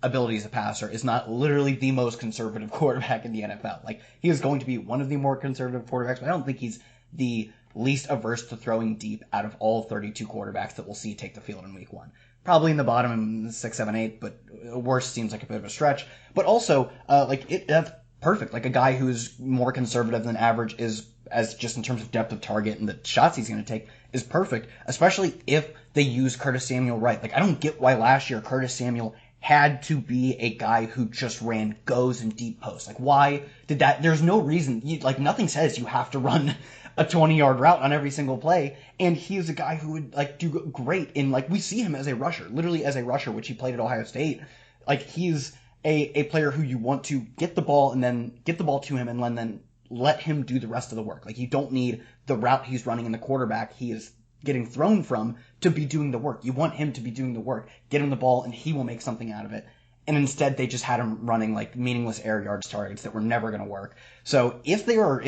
ability as a passer is not literally the most conservative quarterback in the NFL. Like, he is going to be one of the more conservative quarterbacks, but I don't think he's the least averse to throwing deep out of all 32 quarterbacks that we'll see take the field in week 1. Probably in the bottom 6, 7, 8, but worse seems like a bit of a stretch. But also, that's perfect. Like, a guy who's more conservative than average is, as just in terms of depth of target and the shots he's going to take, is perfect, especially if they use Curtis Samuel right. Like, I don't get why last year Curtis Samuel had to be a guy who just ran goes and deep posts. Like, why did that? There's no reason. Nothing says you have to run a 20-yard route on every single play. And he is a guy who would, like, do great in, like, we see him as a rusher, literally as a rusher, which he played at Ohio State. Like, he's a player who you want to get the ball and then get the ball to him and then let him do the rest of the work. Like, you don't need the route he's running and the quarterback he is getting thrown from to be doing the work. You want him to be doing the work. Get him the ball and he will make something out of it. And instead they just had him running, like, meaningless air yards targets that were never going to work. So if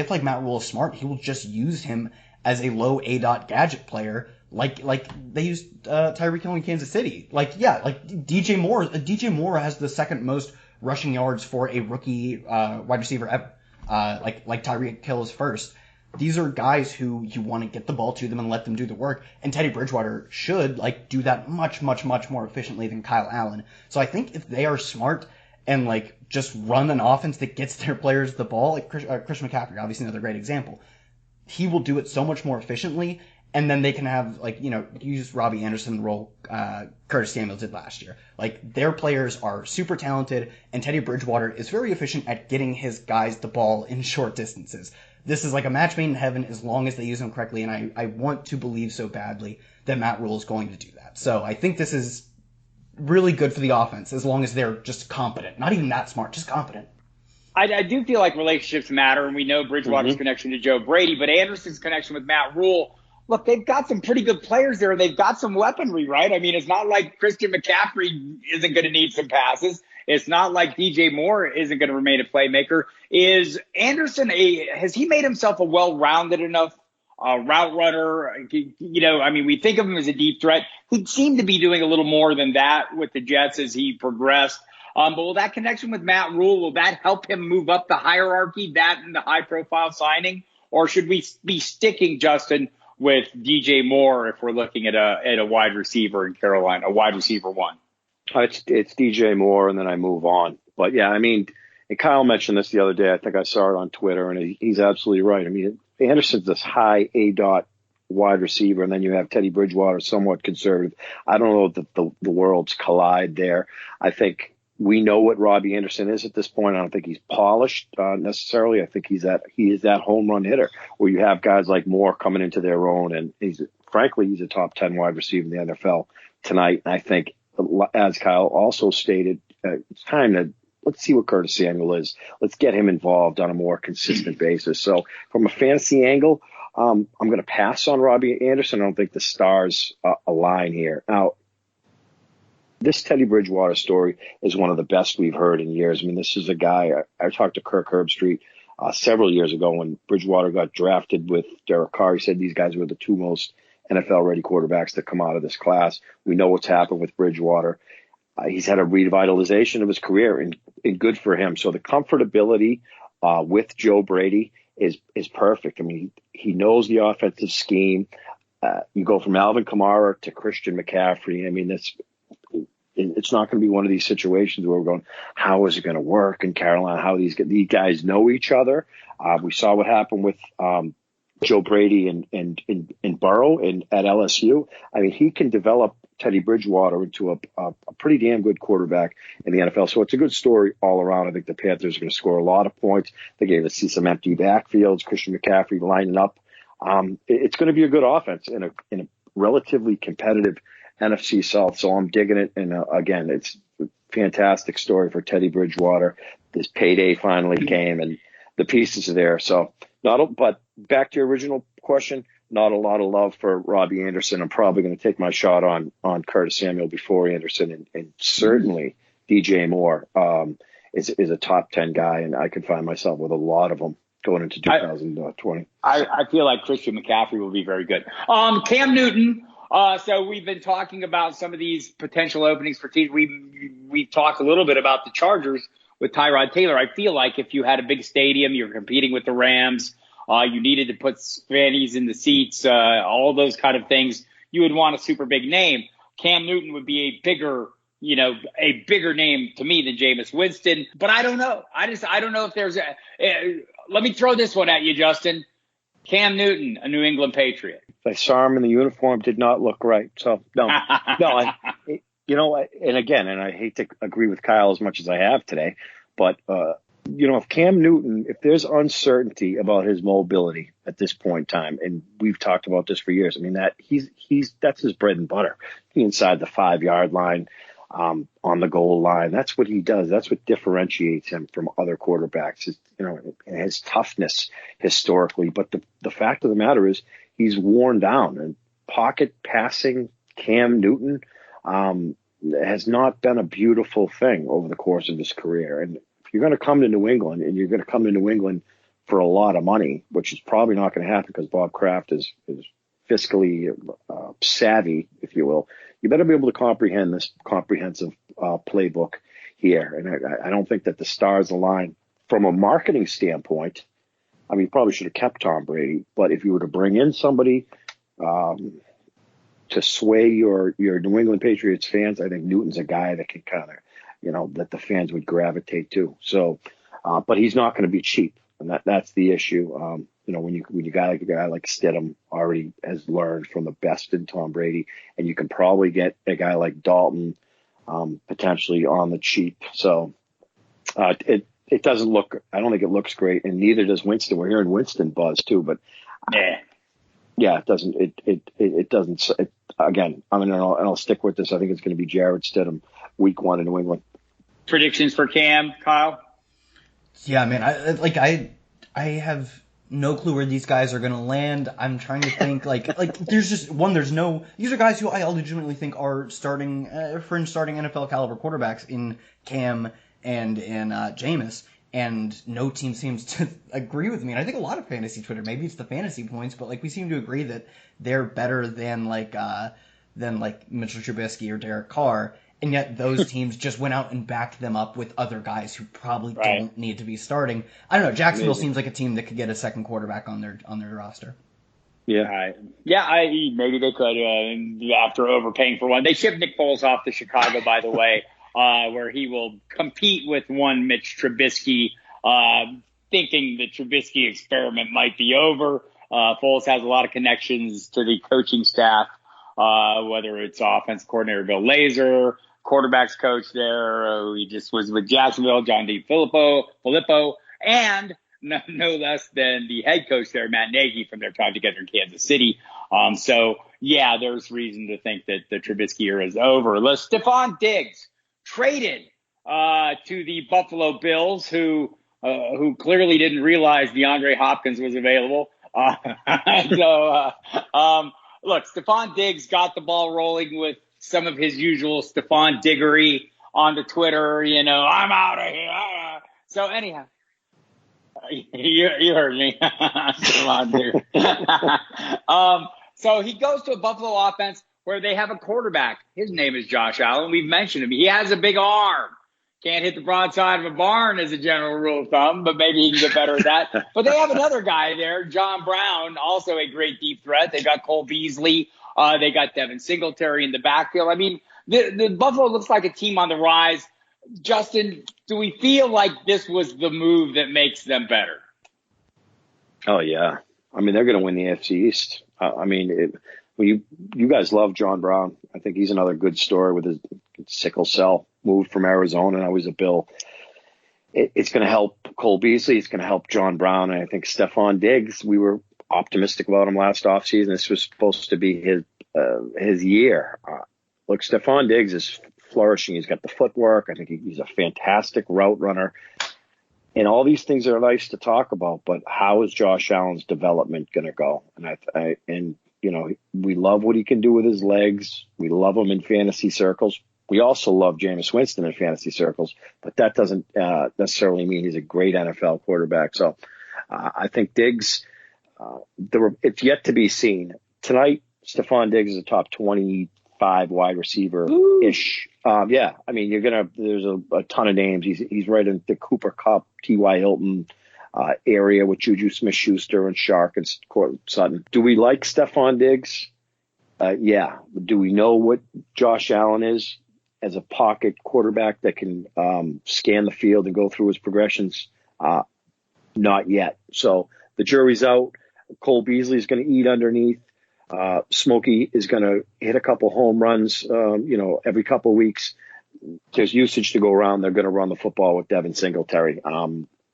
like Matt Rule is smart, he will just use him as a low ADOT gadget player, like they used Tyreek Hill in Kansas City. DJ Moore has the second most rushing yards for a rookie wide receiver ever. Like Tyreek Hill is first. These are guys who you want to get the ball to them and let them do the work. And Teddy Bridgewater should, like, do that much, much, much more efficiently than Kyle Allen. So I think if they are smart and, like, just run an offense that gets their players the ball, like Chris McCaffrey, obviously another great example, he will do it so much more efficiently. And then they can have, like, use Robbie Anderson the role Curtis Samuel did last year. Like, their players are super talented, and Teddy Bridgewater is very efficient at getting his guys the ball in short distances. This is like a match made in heaven as long as they use him correctly, and I want to believe so badly that Matt Rule is going to do that. So I think this is really good for the offense as long as they're just competent. Not even that smart, just competent. I do feel like relationships matter, and we know Bridgewater's connection to Joe Brady, but Anderson's connection with Matt Rule, look, they've got some pretty good players there. They've got some weaponry, right? I mean, it's not like Christian McCaffrey isn't going to need some passes. It's not like DJ Moore isn't going to remain a playmaker. Is Anderson has he made himself a well-rounded enough route runner? We think of him as a deep threat. He seemed to be doing a little more than that with the Jets as he progressed. But will that connection with Matt Rule, will that help him move up the hierarchy, that and the high-profile signing? Or should we be sticking, Justin, with DJ Moore if we're looking at a wide receiver in Carolina, a wide receiver one? It's DJ Moore, and then I move on. But yeah, I mean, and Kyle mentioned this the other day. I think I saw it on Twitter, and he's absolutely right. I mean, Anderson's this high A-dot wide receiver, and then you have Teddy Bridgewater, somewhat conservative. I don't know that the worlds collide there. I think we know what Robbie Anderson is at this point. I don't think he's polished necessarily. I think he is that home run hitter where you have guys like Moore coming into their own, and he's a top 10 wide receiver in the NFL tonight. And I think, as Kyle also stated, it's time to let's see what Curtis Samuel is. Let's get him involved on a more consistent basis. So from a fantasy angle, I'm going to pass on Robbie Anderson. I don't think the stars align here. Now, this Teddy Bridgewater story is one of the best we've heard in years. I mean, this is a guy, I talked to Kirk Herbstreit several years ago when Bridgewater got drafted with Derek Carr. He said these guys were the two most NFL-ready quarterbacks that come out of this class. We know what's happened with Bridgewater. He's had a revitalization of his career, and good for him. So the comfortability with Joe Brady is perfect. I mean, he knows the offensive scheme. You go from Alvin Kamara to Christian McCaffrey. I mean, it's not going to be one of these situations where we're going, how is it going to work in Carolina? How these guys know each other. We saw what happened with Joe Brady and Burrow at LSU. I mean, he can develop Teddy Bridgewater into a pretty damn good quarterback in the NFL. So it's a good story all around. I think the Panthers are going to score a lot of points. They're going to see some empty backfields, Christian McCaffrey lining up. It's going to be a good offense in a relatively competitive NFC South. So I'm digging it. And again, it's a fantastic story for Teddy Bridgewater. This payday finally came and the pieces are there. So but back to your original question, not a lot of love for Robbie Anderson. I'm probably going to take my shot on Curtis Samuel before Anderson, and certainly DJ Moore is a top 10 guy, and I can find myself with a lot of them going into 2020. I feel like Christian McCaffrey will be very good. Cam Newton. So we've been talking about some of these potential openings for teams. We've talked a little bit about the Chargers with Tyrod Taylor. I feel like if you had a big stadium, you're competing with the Rams, you needed to put fannies in the seats, all those kind of things, you would want a super big name. Cam Newton would be a bigger name to me than Jameis Winston. But I don't know. I don't know if there's let me throw this one at you, Justin. Cam Newton, a New England Patriot. I saw him in the uniform, did not look right. So no, and again, and I hate to agree with Kyle as much as I have today, but if Cam Newton, if there's uncertainty about his mobility at this point in time, and we've talked about this for years, I mean that that's his bread and butter. Inside the 5-yard line, on the goal line, that's what he does. That's what differentiates him from other quarterbacks. His toughness historically, but the fact of the matter is he's worn down, and pocket passing Cam Newton has not been a beautiful thing over the course of his career. And if you're going to come to New England, and you're going to come to New England for a lot of money, which is probably not going to happen because Bob Kraft is fiscally savvy, if you will, you better be able to comprehend this comprehensive playbook here. And I don't think that the stars align from a marketing standpoint. I mean, you probably should have kept Tom Brady, but if you were to bring in somebody to sway your New England Patriots fans, I think Newton's a guy that can kind of, that the fans would gravitate to. So, but he's not going to be cheap, and that's the issue. When you got a guy like Stidham already has learned from the best in Tom Brady, and you can probably get a guy like Dalton potentially on the cheap. So it doesn't look. I don't think it looks great, and neither does Winston. We're hearing Winston buzz too, but it doesn't. It doesn't. Again, I'll stick with this. I think it's going to be Jarrett Stidham, Week 1 in New England. Predictions for Cam, Kyle? Yeah, man. I have no clue where these guys are going to land. I'm trying to think, these are guys who I legitimately think are fringe starting NFL caliber quarterbacks in Cam and in Jameis, and no team seems to agree with me. And I think a lot of fantasy Twitter, maybe it's the fantasy points, but we seem to agree that they're better than Mitchell Trubisky or Derek Carr. And yet those teams just went out and backed them up with other guys who probably don't need to be starting. I don't know. Jacksonville seems like a team that could get a second quarterback on their roster. Yeah. Maybe they could after overpaying for one. They shipped Nick Foles off to Chicago, by the way, where he will compete with one Mitch Trubisky, thinking the Trubisky experiment might be over. Foles has a lot of connections to the coaching staff, whether it's offensive coordinator Bill Lazor, quarterbacks coach there, who he just was with Jacksonville, John D. Filippo, and no less than the head coach there, Matt Nagy, from their time together in Kansas City. There's reason to think that the Trubisky era is over. Stephon Diggs traded to the Buffalo Bills, who clearly didn't realize DeAndre Hopkins was available. Look, Stephon Diggs got the ball rolling with some of his usual Stephon Diggery onto Twitter. I'm out of here. So anyhow, you heard me. Stephon Diggs. So he goes to a Buffalo offense where they have a quarterback. His name is Josh Allen. We've mentioned him. He has a big arm. Can't hit the broadside of a barn as a general rule of thumb, but maybe he can get better at that. But they have another guy there, John Brown, also a great deep threat. They got Cole Beasley. They got Devin Singletary in the backfield. I mean, the Buffalo looks like a team on the rise. Justin, do we feel like this was the move that makes them better? Oh, yeah. I mean, they're going to win the AFC East. You guys love John Brown. I think he's another good story with his sickle cell, moved from Arizona. Now he's a Bill. It's going to help Cole Beasley. It's going to help John Brown. And I think Stephon Diggs, we were optimistic about him last offseason. This was supposed to be his year. Look, Stephon Diggs is flourishing. He's got the footwork. I think he's a fantastic route runner. And all these things are nice to talk about, but how is Josh Allen's development going to go? And we love what he can do with his legs. We love him in fantasy circles. We also love Jameis Winston in fantasy circles, but that doesn't necessarily mean he's a great NFL quarterback. So I think Diggs, it's yet to be seen. Tonight, Stephon Diggs is a top 25 wide receiver-ish. There's a ton of names. He's right in the Cooper Kupp, T.Y. Hilton area with Juju Smith-Schuster and Shark and Courtland Sutton. Do we like Stephon Diggs? Yeah. Do we know what Josh Allen is as a pocket quarterback that can scan the field and go through his progressions? Not yet. So the jury's out. Cole Beasley is going to eat underneath. Smokey is going to hit a couple home runs, every couple of weeks. There's usage to go around. They're going to run the football with Devin Singletary.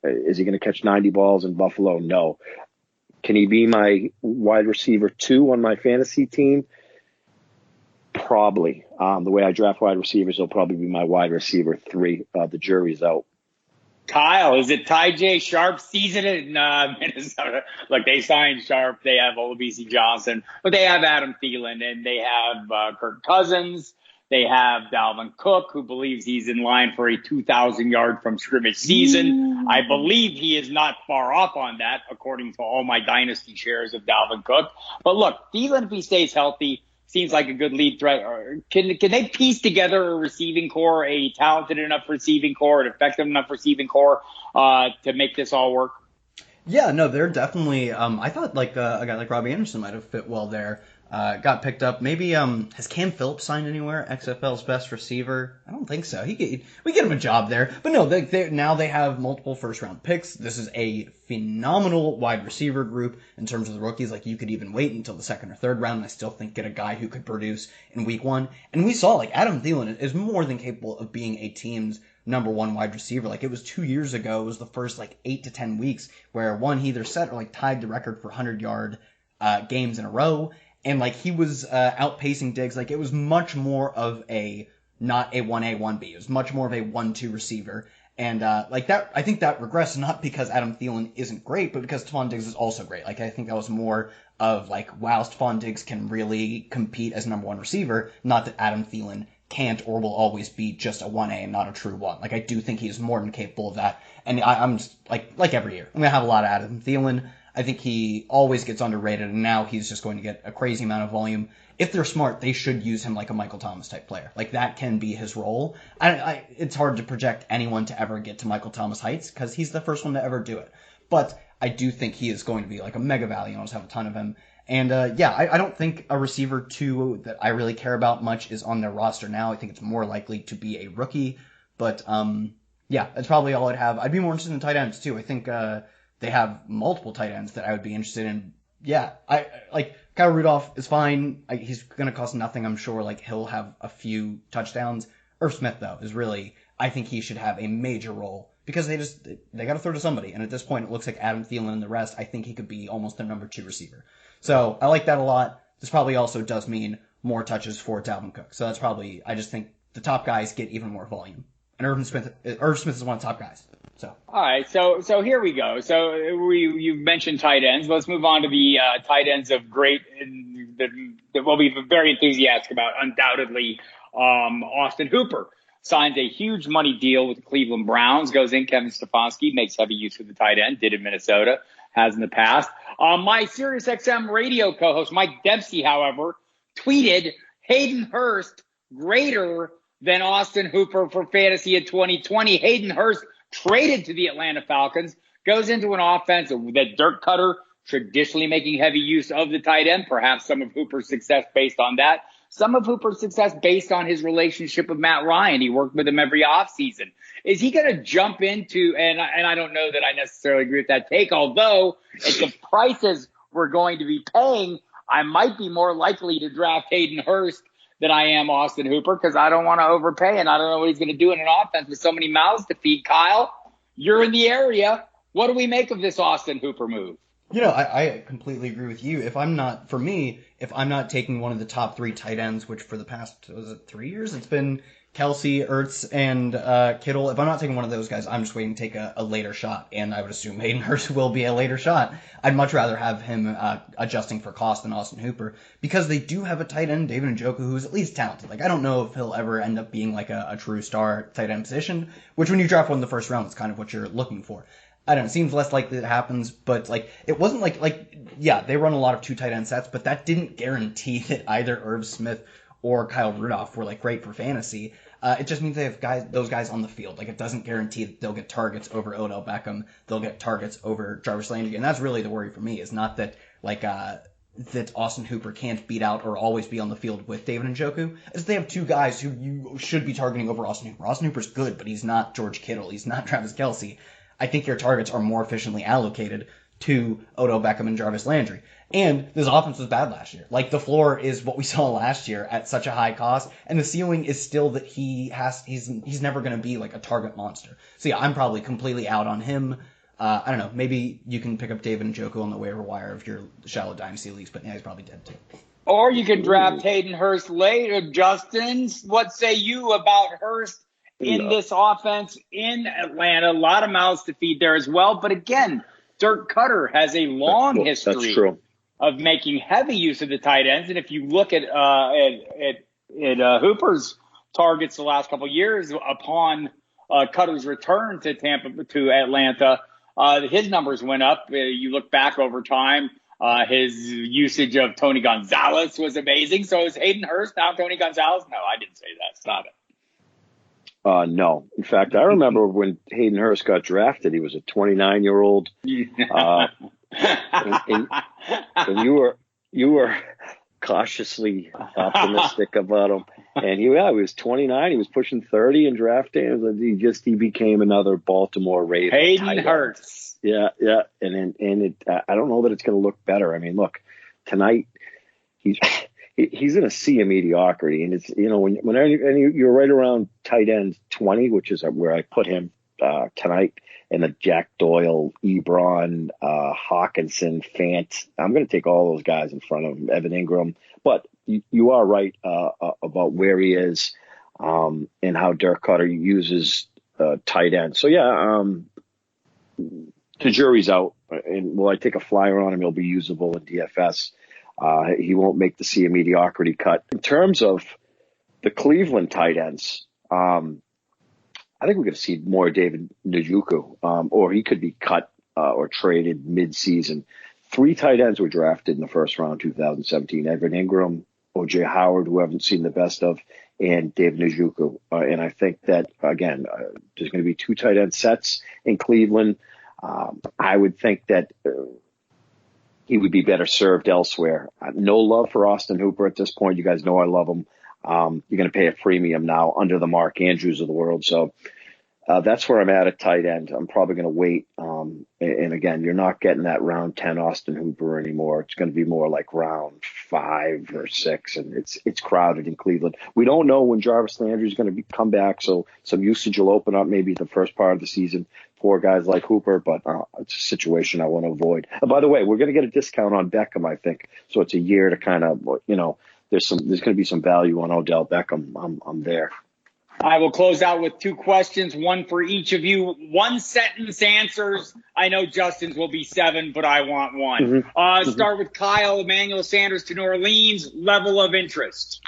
Is he going to catch 90 balls in Buffalo? No. Can he be my wide receiver 2 on my fantasy team? Probably. The way I draft wide receivers, he'll probably be my wide receiver 3. The jury's out. Kyle, is it Ty J. Sharp's season in Minnesota? Look, they signed Sharp. They have Olabisi Johnson, but they have Adam Thielen, and they have Kirk Cousins. They have Dalvin Cook, who believes he's in line for a 2,000-yard from scrimmage season. I believe he is not far off on that, according to all my dynasty shares of Dalvin Cook. But look, Thielen, if he stays healthy, seems like a good lead threat. Can they piece together a receiving core, a talented enough receiving core, an effective enough receiving core to make this all work? Yeah, no, they're definitely. I thought a guy like Robbie Anderson might have fit well there. Got picked up. Maybe has Cam Phillips signed anywhere? XFL's best receiver? I don't think so. We get him a job there. But no, now they have multiple first round picks. This is a phenomenal wide receiver group in terms of the rookies. Like, you could even wait until the second or third round and I still think get a guy who could produce in week 1. And we saw Adam Thielen is more than capable of being a team's number 1 wide receiver. It was 2 years ago. It was the first 8 to 10 weeks where he either set or tied the record for 100-yard games in a row. And he was outpacing Diggs. It was much more of not a 1A, 1B. It was much more of a 1-2 receiver. And that, I think that regressed not because Adam Thielen isn't great, but because Stephon Diggs is also great. I think that was more of wow, Stephon Diggs can really compete as number 1 receiver. Not that Adam Thielen can't or will always be just a 1A and not a true 1. I do think he's more than capable of that. And I'm just, like every year, I'm going to have a lot of Adam Thielen. I think he always gets underrated, and now he's just going to get a crazy amount of volume. If they're smart, they should use him like a Michael Thomas type player. That can be his role. It's hard to project anyone to ever get to Michael Thomas heights because he's the first one to ever do it. But I do think he is going to be a mega value, and I'll just have a ton of him. And I don't think a receiver 2 that I really care about much is on their roster now. I think it's more likely to be a rookie. But that's probably all I'd have. I'd be more interested in tight ends too. I think they have multiple tight ends that I would be interested in. Yeah, I like Kyle Rudolph is fine. He's going to cost nothing, I'm sure. Like, he'll have a few touchdowns. Irv Smith, though, is really, I think he should have a major role because they got to throw to somebody. And at this point, it looks like Adam Thielen and the rest, I think he could be almost their number 2 receiver. So I like that a lot. This probably also does mean more touches for Dalvin Cook. So that's probably, I just think the top guys get even more volume. And Irv Smith is one of the top guys. So. All right, so here we go. So you've mentioned tight ends. Let's move on to the tight ends of great that we'll be very enthusiastic about. Undoubtedly, Austin Hooper signs a huge money deal with the Cleveland Browns. Goes in. Kevin Stefanski makes heavy use of the tight end. Did in Minnesota. Has in the past. My SiriusXM radio co-host Mike Dempsey, however, tweeted Hayden Hurst greater than Austin Hooper for fantasy in 2020. Hayden Hurst traded to the Atlanta Falcons, goes into an offense that Dirk Cutter traditionally making heavy use of the tight end, perhaps some of Hooper's success based on that, some of Hooper's success based on his relationship with Matt Ryan. He worked with him every offseason. Is he going to jump into, and I don't know that I necessarily agree with that take, although at the prices we're going to be paying, I might be more likely to draft Hayden Hurst than I am Austin Hooper because I don't want to overpay and I don't know what he's going to do in an offense with so many mouths to feed. Kyle, you're in the area. What do we make of this Austin Hooper move? I completely agree with you. If I'm not taking one of the top 3 tight ends, which for the past, 3 years, it's been Kelsey, Ertz, and Kittle. If I'm not taking one of those guys, I'm just waiting to take a later shot, and I would assume Hayden Hurst will be a later shot. I'd much rather have him adjusting for cost than Austin Hooper, because they do have a tight end, David Njoku, who's at least talented. Like, I don't know if he'll ever end up being like a true star tight end position, which when you draft one in the first round, is kind of what you're looking for. I don't know, it seems less likely that happens, but it wasn't they run a lot of 2 tight end sets, but that didn't guarantee that either Irv Smith or Kyle Rudolph were great for fantasy. It just means they have those guys on the field. It doesn't guarantee that they'll get targets over Odell Beckham. They'll get targets over Jarvis Landry. And that's really the worry for me, is not that that Austin Hooper can't beat out or always be on the field with David Njoku. It's they have 2 guys who you should be targeting over Austin Hooper. Austin Hooper's good, but he's not George Kittle. He's not Travis Kelce. I think your targets are more efficiently allocated to Odell Beckham and Jarvis Landry. And this offense was bad last year. The floor is what we saw last year at such a high cost, and the ceiling is still that he's never going to be a target monster. So yeah, I'm probably completely out on him. I don't know. Maybe you can pick up David Njoku on the waiver wire if you're shallow dynasty leagues, but yeah, he's probably dead too. Or you can draft Hayden Hurst later. Justin, what say you about Hurst in this offense in Atlanta? A lot of mouths to feed there as well. But again, Dirk Cutter has a long history of making heavy use of the tight ends. And if you look at Hooper's targets the last couple of years upon Cutter's return to Atlanta, his numbers went up. You look back over time, his usage of Tony Gonzalez was amazing. So is Hayden Hurst now Tony Gonzalez? No, I didn't say that. Stop it. No. In fact, I remember when Hayden Hurst got drafted, he was a 29-year-old. And you were cautiously optimistic about him. And he was 29. He was pushing 30 in draft days. He became another Baltimore Raven. Hayden Hurst. Yeah. And I don't know that it's going to look better. I mean, look, tonight he's in a sea of mediocrity, and it's when you're right around tight end 20, which is where I put him tonight, and the Jack Doyle, Ebron, Hawkinson, Fant. I'm going to take all those guys in front of him, Evan Ingram. But you are right about where he is and how Dirk Cutter uses tight end. So yeah, the jury's out, and will I take a flyer on him? He'll be usable in DFS. He won't make the sea of mediocrity cut. In terms of the Cleveland tight ends, I think we're going to see more David Njoku, or he could be cut or traded mid-season. 3 tight ends were drafted in the first round 2017. Evan Ingram, O.J. Howard, who I haven't seen the best of, and David Njoku. And I think that, again, there's going to be 2 tight end sets in Cleveland. I would think that he would be better served elsewhere. No love for Austin Hooper at this point. You guys know I love him. You're going to pay a premium now under the Mark Andrews of the world. So that's where I'm at tight end. I'm probably going to wait. And again, you're not getting that round 10 Austin Hooper anymore. It's going to be more like round 5 or 6, and it's crowded in Cleveland. We don't know when Jarvis Landry is going to come back, so some usage will open up maybe the first part of the season for guys like Hooper, but it's a situation I want to avoid. By the way, we're going to get a discount on Beckham, I think. So it's a year to kind of, there's going to be some value on Odell Beckham. I'm there. I will close out with 2 questions, one for each of you. 1-sentence answers. I know Justin's will be 7, but I want 1. Start with Kyle. Emmanuel Sanders to New Orleans. Level of interest.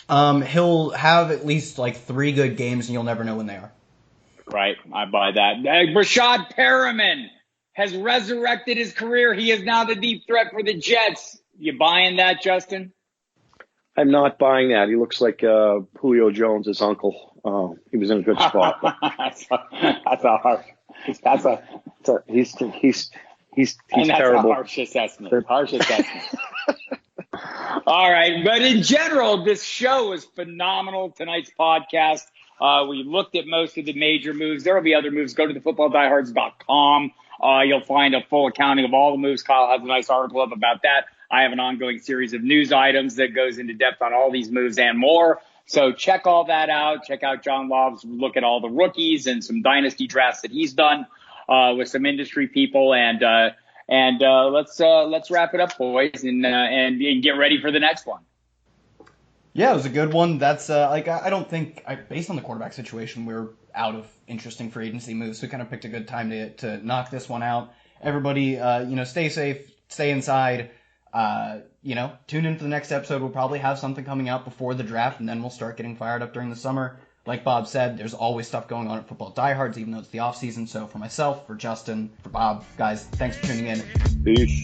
He'll have at least like 3 good games, and you'll never know when they are. Right, I buy that. Rashad Perriman has resurrected his career. He is now the deep threat for the Jets. You buying that, Justin? I'm not buying that. He looks like Julio Jones' uncle. He was in a good spot. He's terrible. A harsh assessment. All right, but in general, this show is phenomenal. Tonight's podcast. We looked at most of the major moves. There will be other moves. Go to thefootballdiehards.com. You'll find a full accounting of all the moves. Kyle has a nice article up about that. I have an ongoing series of news items that goes into depth on all these moves and more. So check all that out. Check out John Lov's look at all the rookies and some dynasty drafts that he's done with some industry people. And let's wrap it up, boys, and get ready for the next one. Yeah, it was a good one. That's I don't think, based on the quarterback situation, we're out of interesting free agency moves. So we kind of picked a good time to knock this one out. Everybody, stay safe, stay inside. Tune in for the next episode. We'll probably have something coming out before the draft, and then we'll start getting fired up during the summer. Like Bob said, there's always stuff going on at Football Diehards, even though it's the off season. So for myself, for Justin, for Bob, guys, thanks for tuning in. Peace.